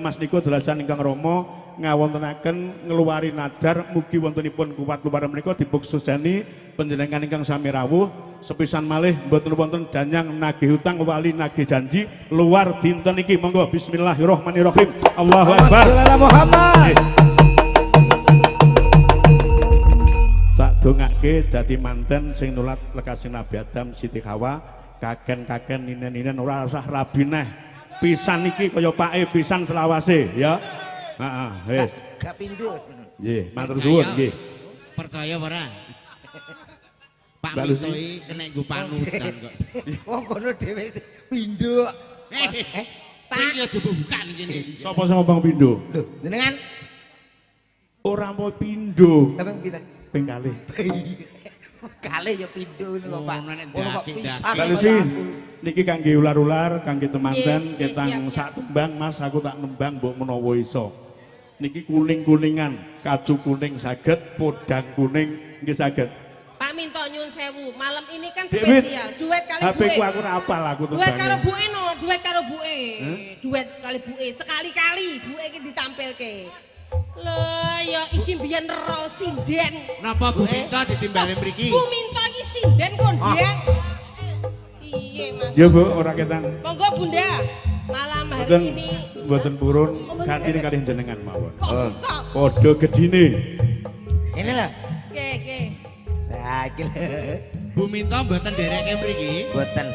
Mas Niko dalasan ingkang rama ngawontenaken ngeluari nadar mugi wontenipun kupat luar menika dibuksusani panjenengan ingkang sami rawuh sepisan malih mboten wonten danyang nagih hutang wali nagih janji luar dinten iki. Monggo bismillahirrahmanirrahim. Allahu akbar. Muhammad. Tak dongake dadi manten sing nulat lekasing Nabi Adam Siti Hawa kaken-kaken ninen-ninen ora usah rabi neh. Pisan iki kaya pake pisan selawase ya. Heeh, wis. Gak pindho. Nggih, matur suwun nggih. Percaya apa ora? Pak Mbak Minto Lucy. iki kena nggo panutan kok. Wong kono dhewe pindho. Pak, iki aja bukan kene. Sapa sing ngomong pindho? Lho, jenengan Ora mau pindho. sampeyan pinten? Ping kalih. Kalih ya pindho niku Pak. Ono kok pisan. Mbak Lucy, niki kangge ular-ular, kangge temanten, Nggih, ketang siap, siap. sak tembang Mas, aku tak nembang mbok menawa iso. Niki kuning-kuningan, kaju kuning saged, podang kuning nggih saged. Pak Minto nyun sewu, malam ini kan Dewi, spesial. Duet kali HP buke. ku aku ora apal aku Duet karo tembangnya. buke no, duet karo buke. Duet kali buke, sekali-kali buke iki ditampilke. Lho ya iki biyen rol sinden. Napa Bu Minto ditimbali mriki? Bu Minto iki sinden kondang. Piye Mas? Ya Bu, ora ketang. Monggo Bunda, malam hari Mboten ini mboten purun ganti kalih jenengan mawon. kok bisa? Padha gedine. Ini lho. Oke. Lah iki lho. Bu Minto mboten dereke mriki. Boten.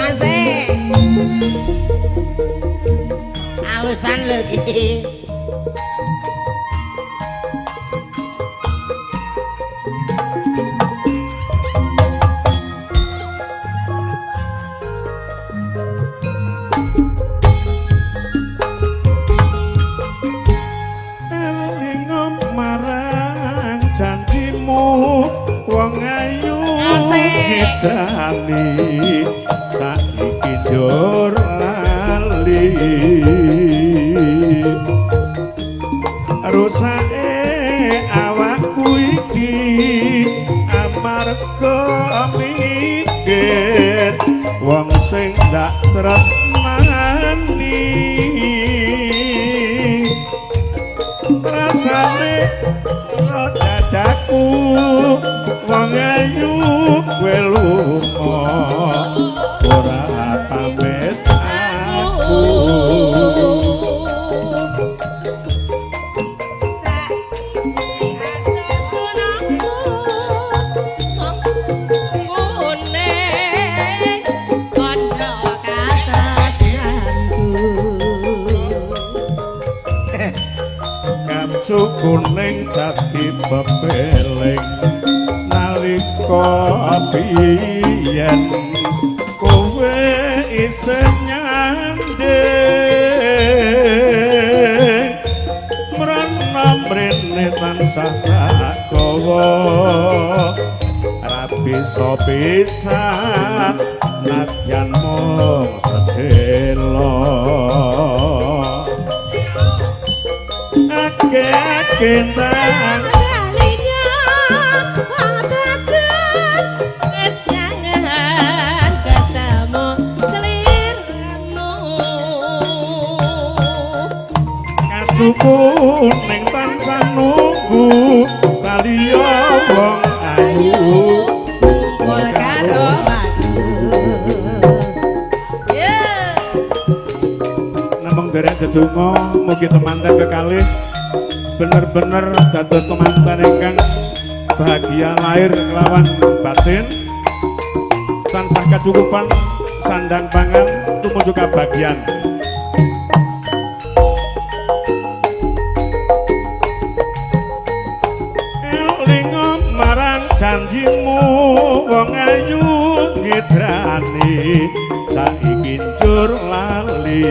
Asik. Alusan lho iki. Elingom marang janjimu wong ayu Asik. ngedani saiki njur lali rusake amarga mikir wong sing dak tresnani rasane dadaku wong ayu kowe lunga ora pamit aku kuning dadi bebeling nalika biyen kowe isih nyanding mrana mrene tansah gawa ra bisa pisan nadyan mung sedelo kentang kalinya wong bagus wis nyangan ketemu selirmu kacuku ning tansah nunggu kaliya wong ayu wong karo namung derek dedonga mugi temanten kekalih bener-bener dados temanten ingkang bahagia lahir lawan batin tansah kacukupan sandang pangan tumuju kabagian elingo marang janjimu wong ayu ngidrani saiki njur lali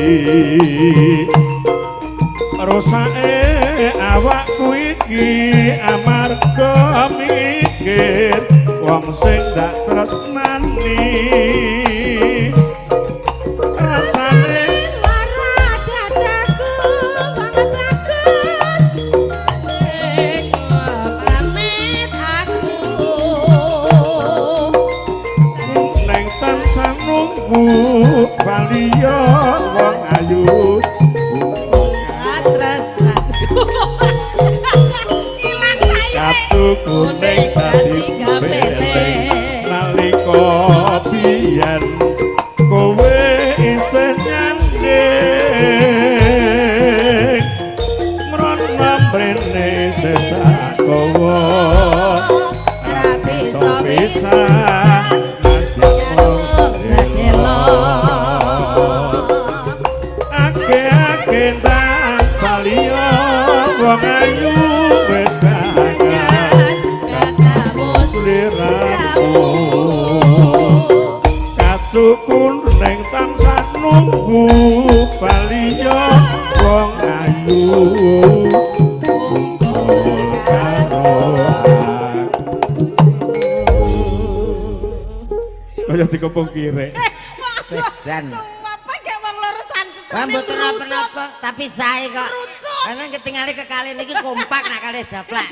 rusake awakku iki amarga mikir wong sing dak tresnani rasane lara dadaku wong bagus pamit aku ning tansah nunggu kaliya wong ayu kuning dadi bebeling nalika biyen kowe isih nyanding mrana mrene sesakawa ora bisa pisah ake-ake tak baliyo wong ayu wis katukun ning tansah nunggu baliya wong ayu kaya dikepung kirek Dan apa gak wong loro santet mboten napa-napa tapi sae kok karena ketinggalan kekali niki kompak nak kalih japlak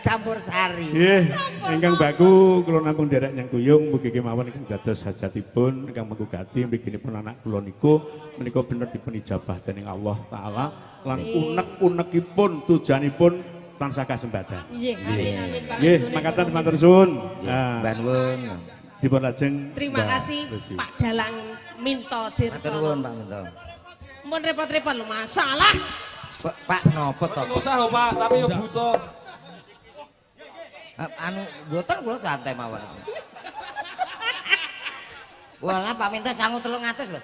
campur sari. Nggih, ingkang baku kula namung derek nyang guyung mugi kemawon ingkang dados hajatipun ingkang menggugati mriginipun anak kula niku menika bener dipun ijabah dening Allah taala lan unek-unekipun tujuanipun tansah kasembadan. Nggih, amin amin Pak. Nggih, mangkatan matur suwun. Mbah nuwun. Dipun lajeng. Terima kasih Pak Dalang Minto Dirto. Matur nuwun Pak Minto. Mun repot-repot lho masalah. Pak nopo to? Enggak usah lho Pak, tapi yo butuh. Anu boten kula santai mawon. Walah Pak Minto sangu 300 lho.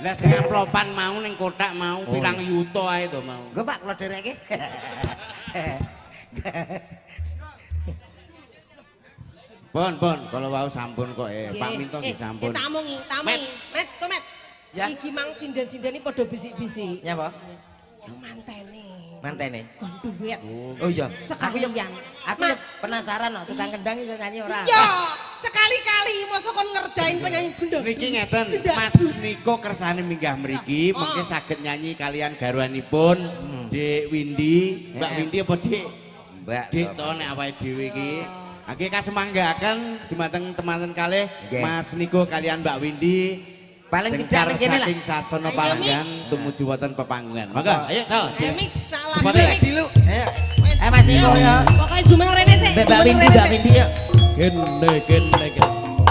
Lah sing amplopan mau ning kotak mau pirang yuta ae to mau. Nggo Pak kula dereke. Pun, kalau wau sampun kok Pak Minto nggih sampun. Tamungi. Met, Met. Ya. Iki mang sinden-sindeni padha bisik-bisik. Ya apa? Yang mantene. Mantene. Duit. Oh iya. Sekalian. Aku ya penasaran kok tukang kendang iso nyanyi ora? Yo, sekali-kali mosok kon ngerjain penyanyi gendong. Niki ngeten, Mas Niko kersane minggah mriki, mengke saged nyanyi kalian garwanipun Dik Windy, Mbak Windy apa Dik? Mbak. Dito nek awake dhewe iki. Nggih kasemanggaken dumateng teman-teman kalih Nggih. Mas Niko kalian Mbak Windy. Paling Jengkar tidak kene lah. saking Sasono Ayo, Palenggan tumuju wonten pepanggilan. Monggo, ayo, Cok. Ayo Mik, salah. Sepatu Mik. Ayo. Wes. Mas Niko ya. Pokoknya jumeng rene sih. Mbak Windy, jumeng Mbak rene sih. Windy yuk. Kene.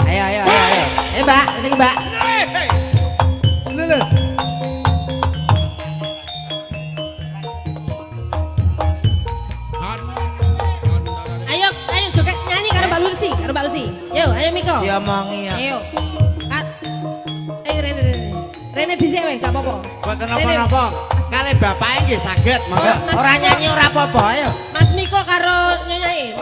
Ayo. Mbak, ini Mbak. Lho. Ayo joget nyanyi karo Mbak Lucy, Yo, ayo Miko. Diomongi ya. Ayo. Ayo Rene. Rene dhisik weh, gak apa-apa. Boten Rene. napa-napa. Kalih bapake nggih saged, monggo. Ora nyanyi ora apa-apa ayo. Mas Miko karo nyanyai.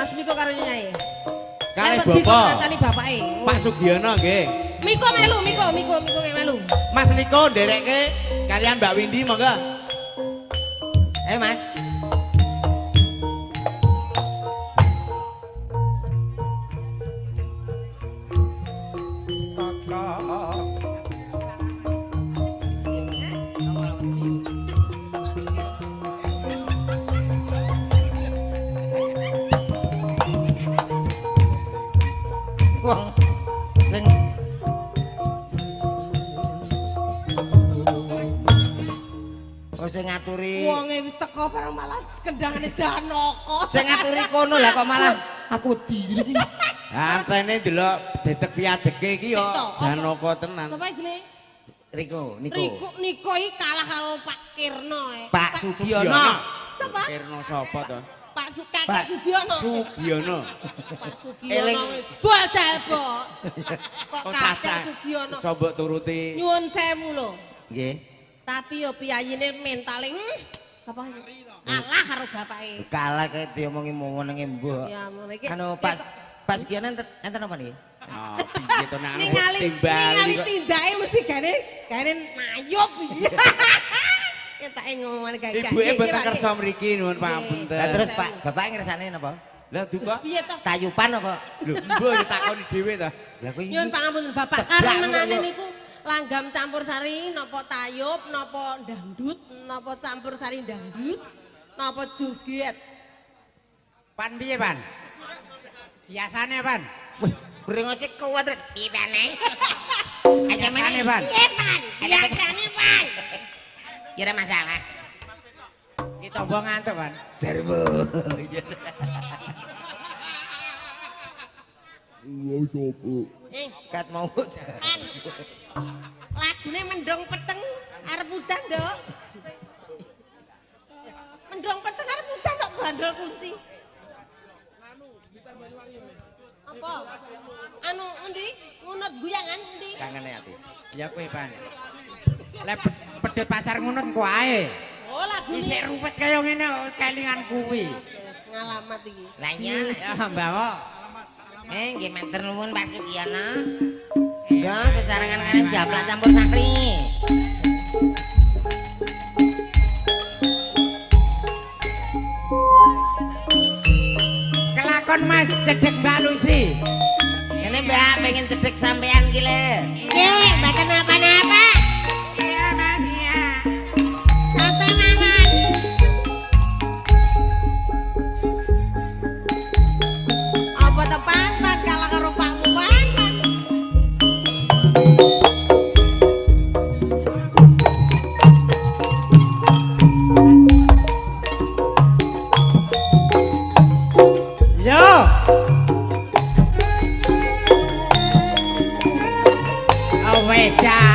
Kalih Lepet dikon bapak. ngancani bapake. Pak Sugiono nggih. Miko melu. Mas Niko nderekke kalian Mbak Windy monggo. Ayo Mas. Wong sing sing ngaturi Wonge wis teko barang malah kendangane Janaka. sing ngaturi kono lah kok malah aku diri. Ancene delok dedek piadeke iki yo Sik to, apa? Janaka tenan. Sapa jenenge? Niko. Niko iki kalah karo Pak Kirno. Pak Sugiono. Sapa? Kirno sapa to? Pak Sugiono. Sugiono. Pak Eling. Sugiono. Bodal, Kok Oh, kakek cacah. Sugiono. Coba turuti. Nyuwun sewu lho. Nggih. Tapi yo piyayine mentale apa kalah karo bapake. Kalah kae diomongi monenge mbok. Ya ngono iki. Anu Pak Sugiono enten apa nih? Oh, piye to nang ningali timbali kok. tindake mesti gane nayup iki. Ketake ngomong gagah. Ibuke mboten kersa mriki nuwun pangapunten. Lah terus Pak, bapake ngersane napa? Lah duka. Piye to? Tayupan apa? Lho, mbok ditakoni dhewe to. Lah kuwi Nyuwun pangapunten Bapak, karang menane niku langgam campur sari napa tayub napa dangdut napa campur sari dangdut napa joget. Pan piye, Pan? Biasane, Pan. wih, brengose kuat rek pipane. Aja Biasane, Pan. Piye Pan? Biasane Pan. Kira masalah. Kita mbok ngantuk, Pan. Jarwo. Eh, Kat mau. Pan. Lagune mendong peteng arep udan, Nduk. Mendong peteng arep udan kok bandol kunci. Apa? Anu endi? Ngunut guyangan endi? Kangene ati. Ya kowe, Pan. Lek pedhot pasar ngunut ku ae. Oh, lagune. Isih ruwet kaya ngene kelingan kuwi. Ngalamat iki. Lah iya. Ya, Mbak. Nggih matur nuwun Pak Sugiono. Ya sesarengan kalian japlak campur sari. Kelakon Mas cedhek Mbak Lucy. Ini Mbak pengen cedek sampean ki le. Nggih, mboten napa-napa. Iya, Mas, iya. Santai mawon. Apa tepan Pan kalah karo Pakmu Pan? Yo. Aweda.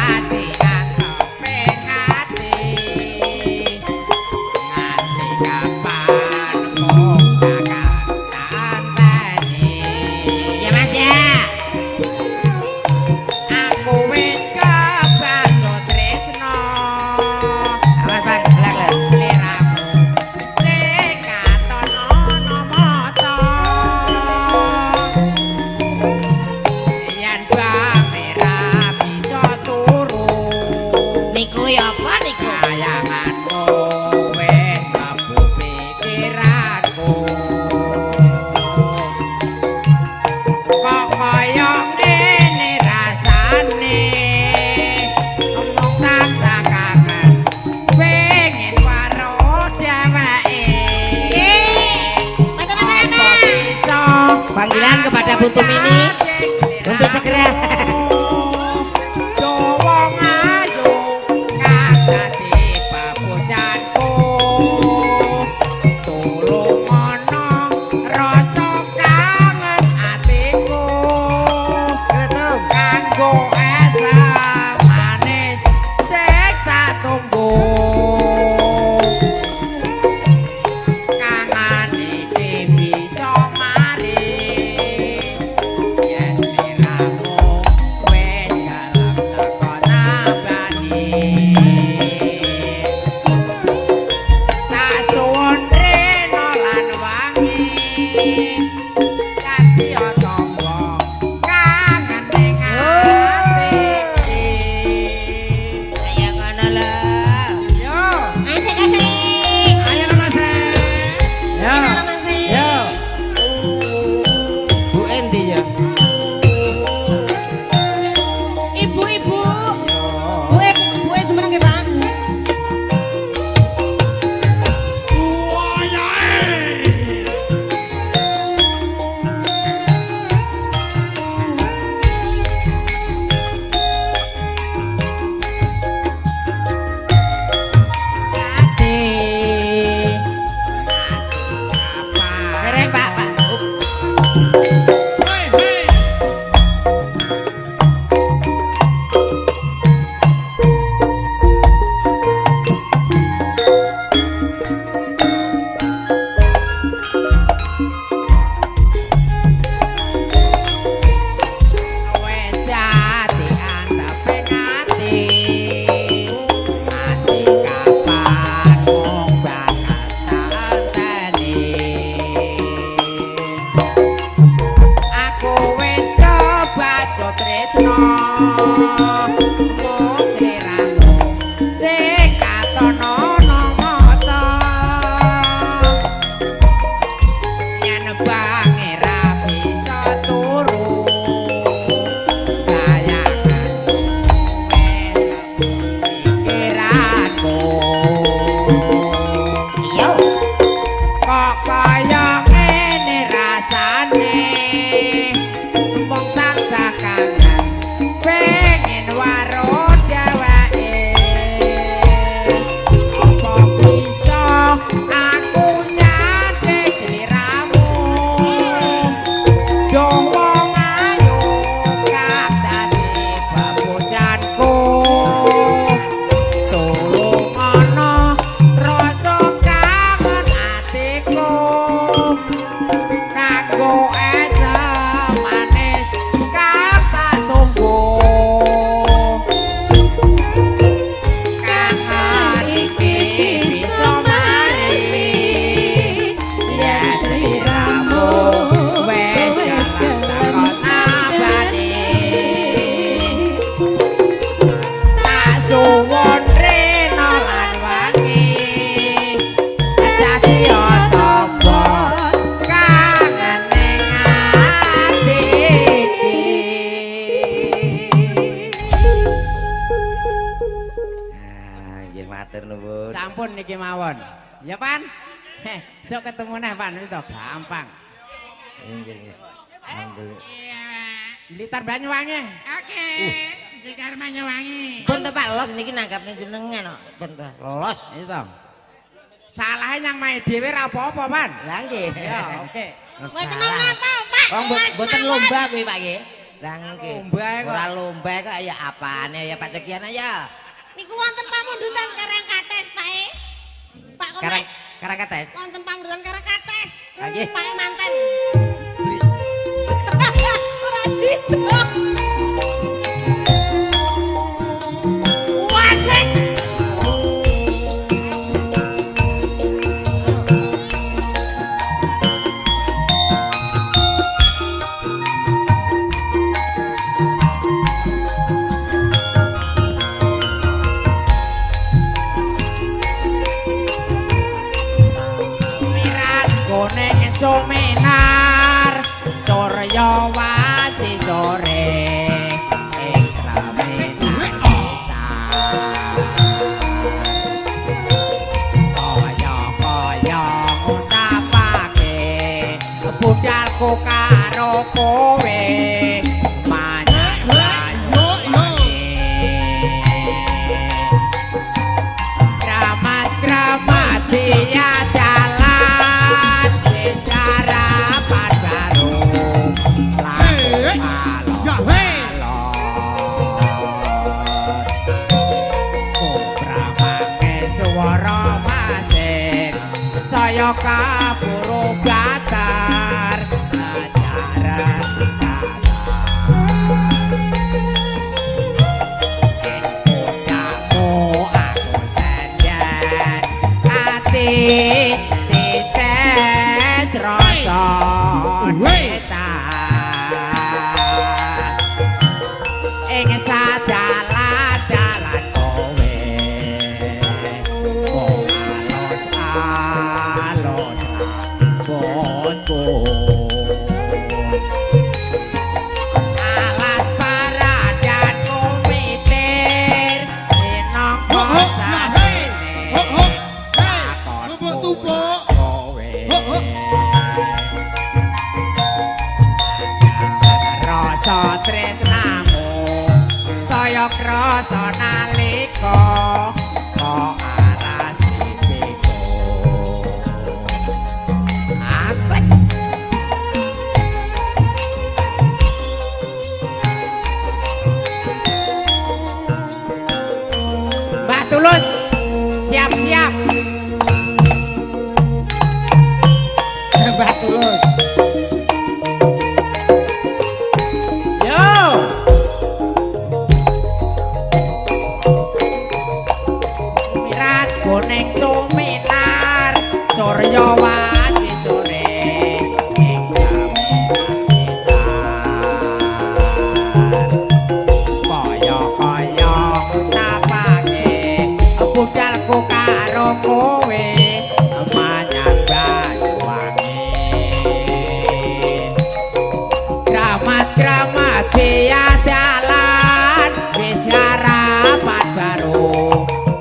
Putu Mini untuk segera Sampun niki mawon. Ya Pan. Sok ketemu neh Pan itu gampang. Nggih. Monggo. Blitar Banyuwangi. Oke. Blitar Banyuwangi. Pun Pak los niki nanggapne jenengan kok. Pun los. Itu. Salahe nyang mae dhewe ra apa-apa, Pan. Lah nggih. Ya, oke. Mboten napa, Pak. Oh, mboten lomba kuwi Pak nggih. Lah nggih. Lomba kok. Ora lomba kok ya apane ya Pak Cekiana ya. Niku wonten pamundutan Karangkates, Pak. Pak Komek. Karangkates. Wonten pamundutan Karangkates. Nggih. Pak manten. Ora ditok. Wasik. Sumenar Suryawati sore ing Srawetan kaya-kaya ngucapake budalku karo kowe Kramat-kramat dia jalan bicara baru suara masing saya kaburu batar ajaran kamu aku sendiri hati tites rasa ing sadalan-dalan kowe alus alas paradan kumitir minangka sasene tumpuk kowe rasa tresnamu saya krasa nalika kok aras pipiku asik Mbah Tulus siap-siap Mbah Tulus. yo mirat bonek cuminar surya wati sore ing kaya-kaya napake budalku karo kowe manyang Banyuwangi kramat-kramat dia jalan wis harapan baru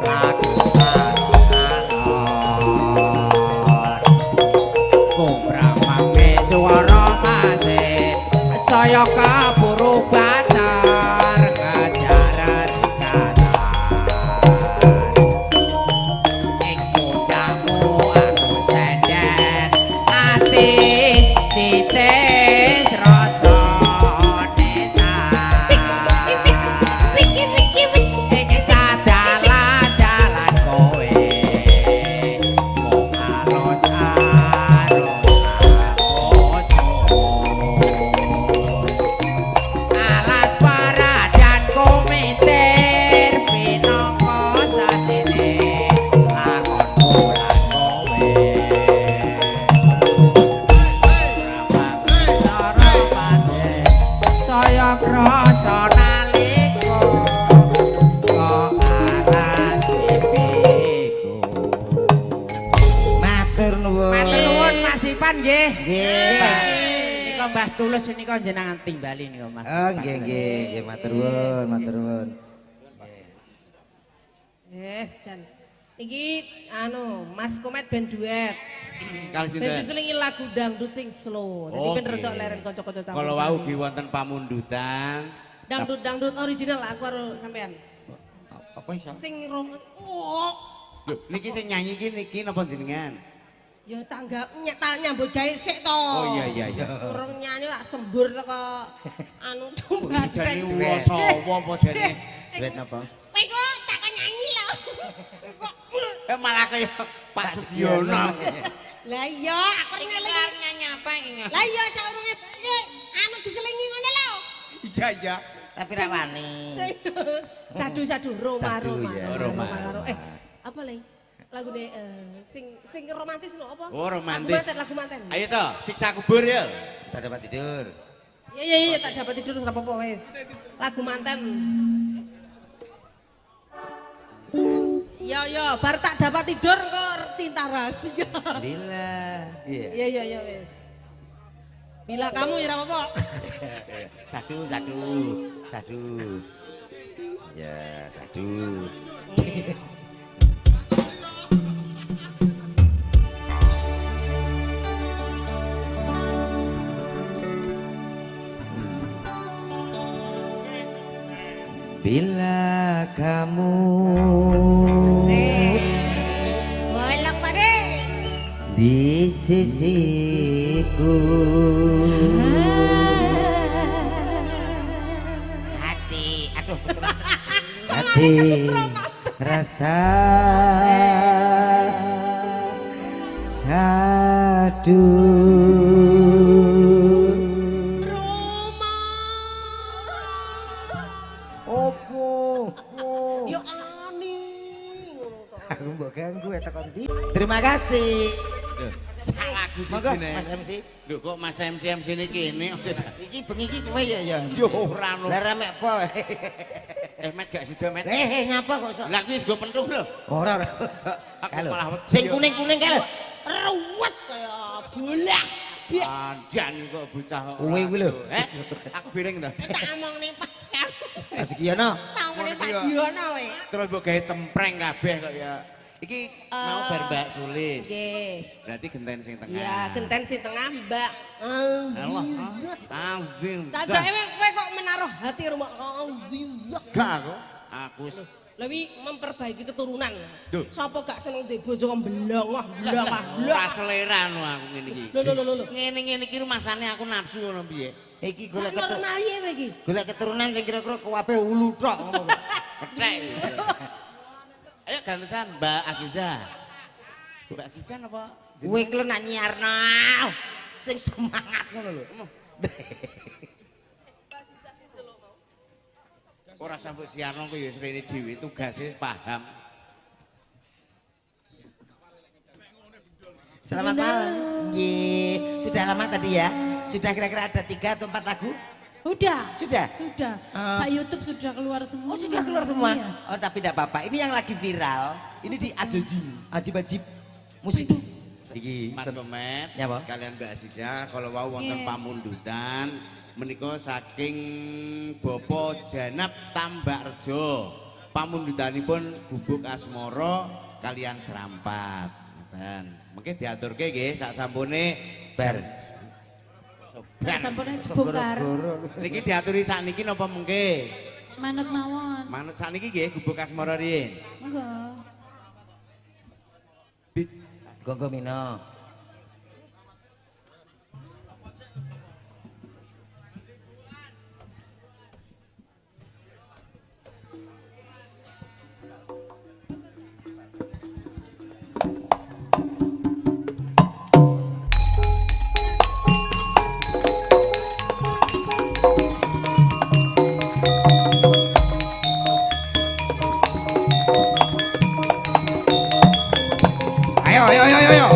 lagu alon kumramangke swara masih saya kaburu batar kajaran ing pundamu aku senden ati titis rasa ing sadalan-dalan kowe mung alus-alus alas paradan kumitir pinangka sasine lakon bulan kowe saya krasa nalika kok aras pipiku Matur nuwun. matur nuwun Mas Ipan nggih Nggih, Pak. nika Mbah Tulus nika jenengan timbali nika Mas Oh, nggih nggih, matur nuwun, matur nuwun. Yes, Jan. Iki anu Mas Komet ben duet. Kali Ben sinten? diselingi lagu dangdut sing slow. Dadi Oh, ben nggih. rada leren kanca-kanca campur. Kalau wau ki wonten pamundutan. dangdut original aku karo sampean. Apa iso? Sing roman. Oh, Lho, niki sing nyanyi ki niki napa jenengan? ya tangga nyambut gawe sik to. Oh iya iya iya. Urung nyanyi tak sembur teko anu Jane tumbaten. ulo sawa apa jane? Duet napa? Kowe kok tak nyanyi lho. Malah kaya Pak Sugiono. Lah iya, aku ngelingi Nyanyi apa iki? lah iya saurunge anu diselingi ngono lho. Iya iya. Tapi ra wani. Sadu Roma Sadu, Roma. ya. Roma. Roma. Apa lagi? Lagu deh sing romantis lho apa? Oh, romantis. Lagu manten. Ayo toh, siksa kubur ya. Tak dapat tidur. Iya, tak dapat tidur ora apa-apa wis. Lagu manten. Iya, bar tak dapat tidur kok cinta rahasia. Bila. Iya. Iya wis. Bila kamu ya ora apa-apa. Sadu. Ya, sadu. Bila kamu Bolong pade. di sisiku, hati, aduh, hati rasa sadu. Opo? Yo ani. Aku mbok ganggu ya tekan ndi. Terima kasih. Lagu Monggo siji Mas MC. Lho kok Mas MC ini kene. Iki bengi iki kowe ya ya. Yo ora ono. Lah remek po. Met gak sida met. Nyapa kok sok. Lah kuwi wis go pentung lho. Ora. Aku malah wedi. Sing kuning-kuning kae lho. Ruwet kaya bolah. Andan kok bocah kok. Kowe kuwi lho. Aku piring to. Tak omong nih Pak. Mas Giyono. Tak omong nih Pak Diono we. Terus mbok gawe cempreng kabeh kok ya. Iki mau bar Mbak Sulis. Nggih. Berarti genten sing tengah. Ya, genten sing tengah, Mbak. Allah. Azim. Sajake kowe kok menaruh hati rumah Azizah. Gak aku. Lebih memperbaiki keturunan. Duh. Sapa gak seneng duwe bojo kok blongah, blongah, Ora blongah. selera no aku ngene iki. Lho. Ngene-ngene iki rumasane aku nafsu ngono piye. Iki golek Normal ya iki. golek keturunan sing kira-kira kuwape ulu tok ngono lho. Petek. Ayo gantesan Mbak Aziza. Mbak Aziza apa? Kowe iki lho nak nyiarno. Sing semangat ngono lho. Ora sampe siarno ku ya rene dhewe tugase paham. Selamat malam. Nggih, sudah lama tadi ya? Sudah kira-kira ada 3 atau 4 lagu? Sudah. Sudah? Sudah. Ah. Sa YouTube sudah keluar semua. Oh, sudah keluar semua? Iya. Oh, tapi tidak apa-apa. Ini yang lagi viral. Ini di Ajib musik. Iki Mas Komet, Ya, Pak. kalian Mbak Aziza kalau wau wonten Nggih. pamundutan menika saking Bapa Janab Tambakrejo. Pamundutanipun Gubuk Asmara kalian Serampat. Ngoten. Mengke diaturke nggih sak sampune bar. Sampune bongkar. Niki diaturi sakniki napa mengke? Manut mawon. Manut sakniki nggih Gubuk Asmara riyin. Monggo. Gonggo Mino. Ayo.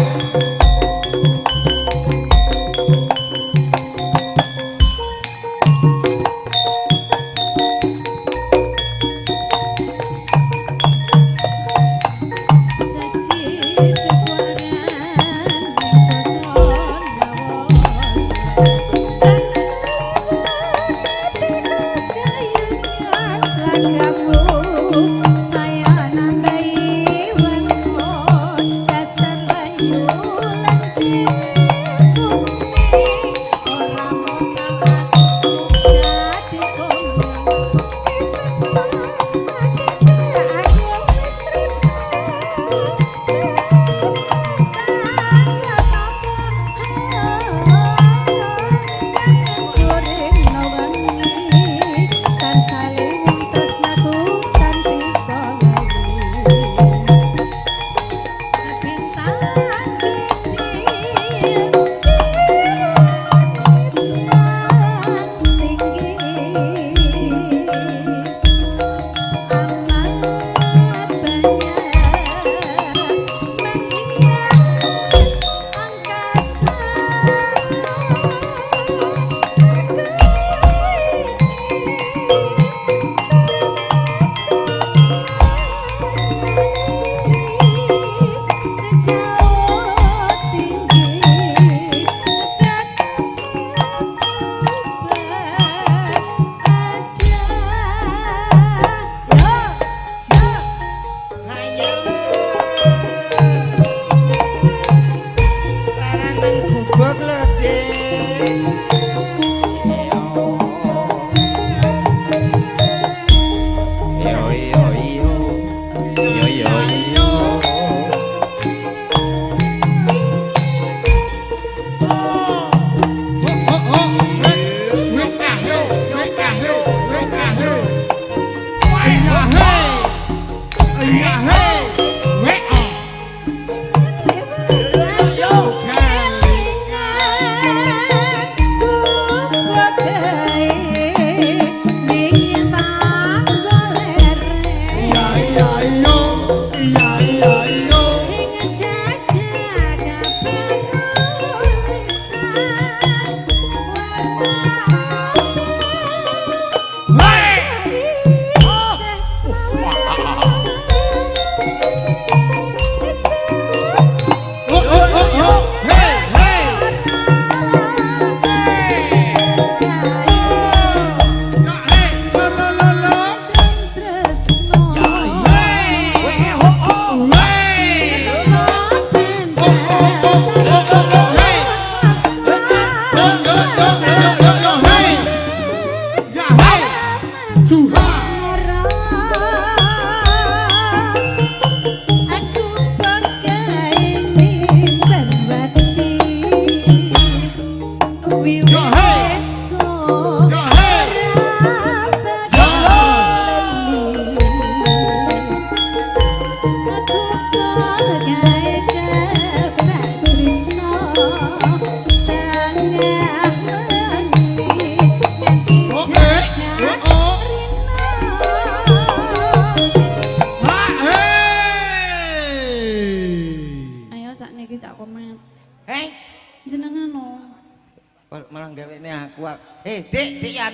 malah gawene aku. Dik Yan.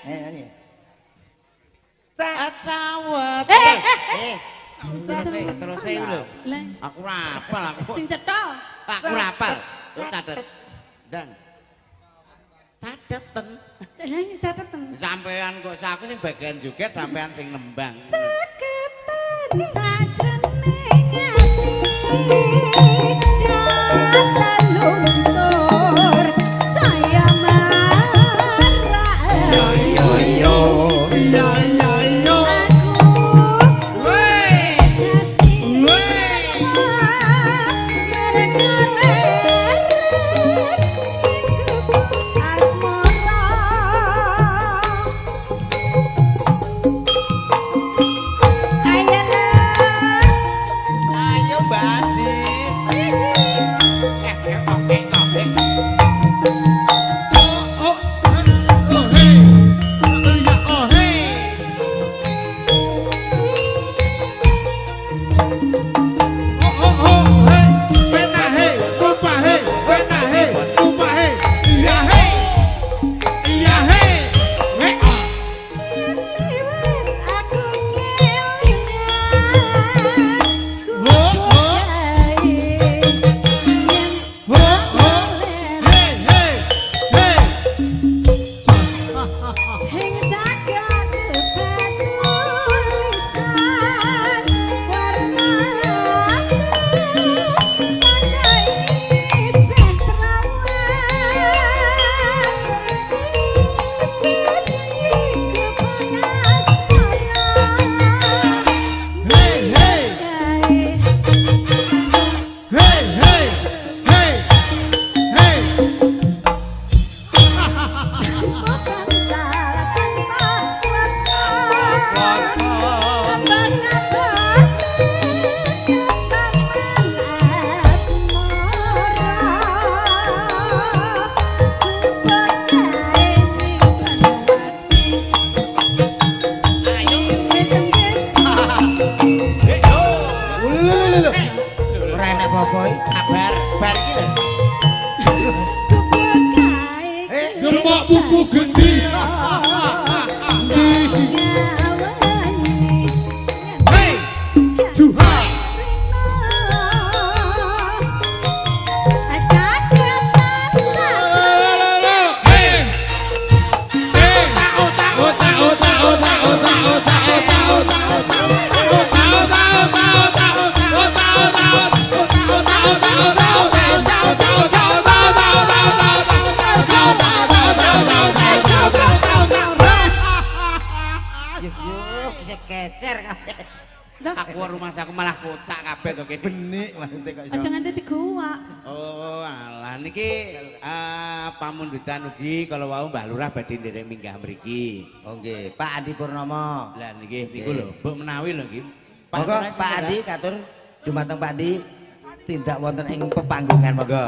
Nyanyi. Cawet. Terus lho. Lah, Aku rapal aku. sing cetha. Aku rapal. Catet. Dan cateten. Lah, cateten. Sampean kok aku sing bagian joget, sampean sing nembang. Caketan sajroning ati. Datan luntur saya marah. Iya. Ayo Mbak Aziz. Aku rumah aku malah kocak kabeh to kene. Benik maksudnya kok iso. Aja nganti diguwak. Oh, alah niki pamundutan ugi kalau wau Mbah Lurah badhe nderek minggah mriki. Oh nggih, Pak Adi Purnomo. Lah niki niku lho, mbok menawi lho nggih. Monggo Pak Adi katur dumateng Pak Adi tindak wonten ing pepanggungan monggo.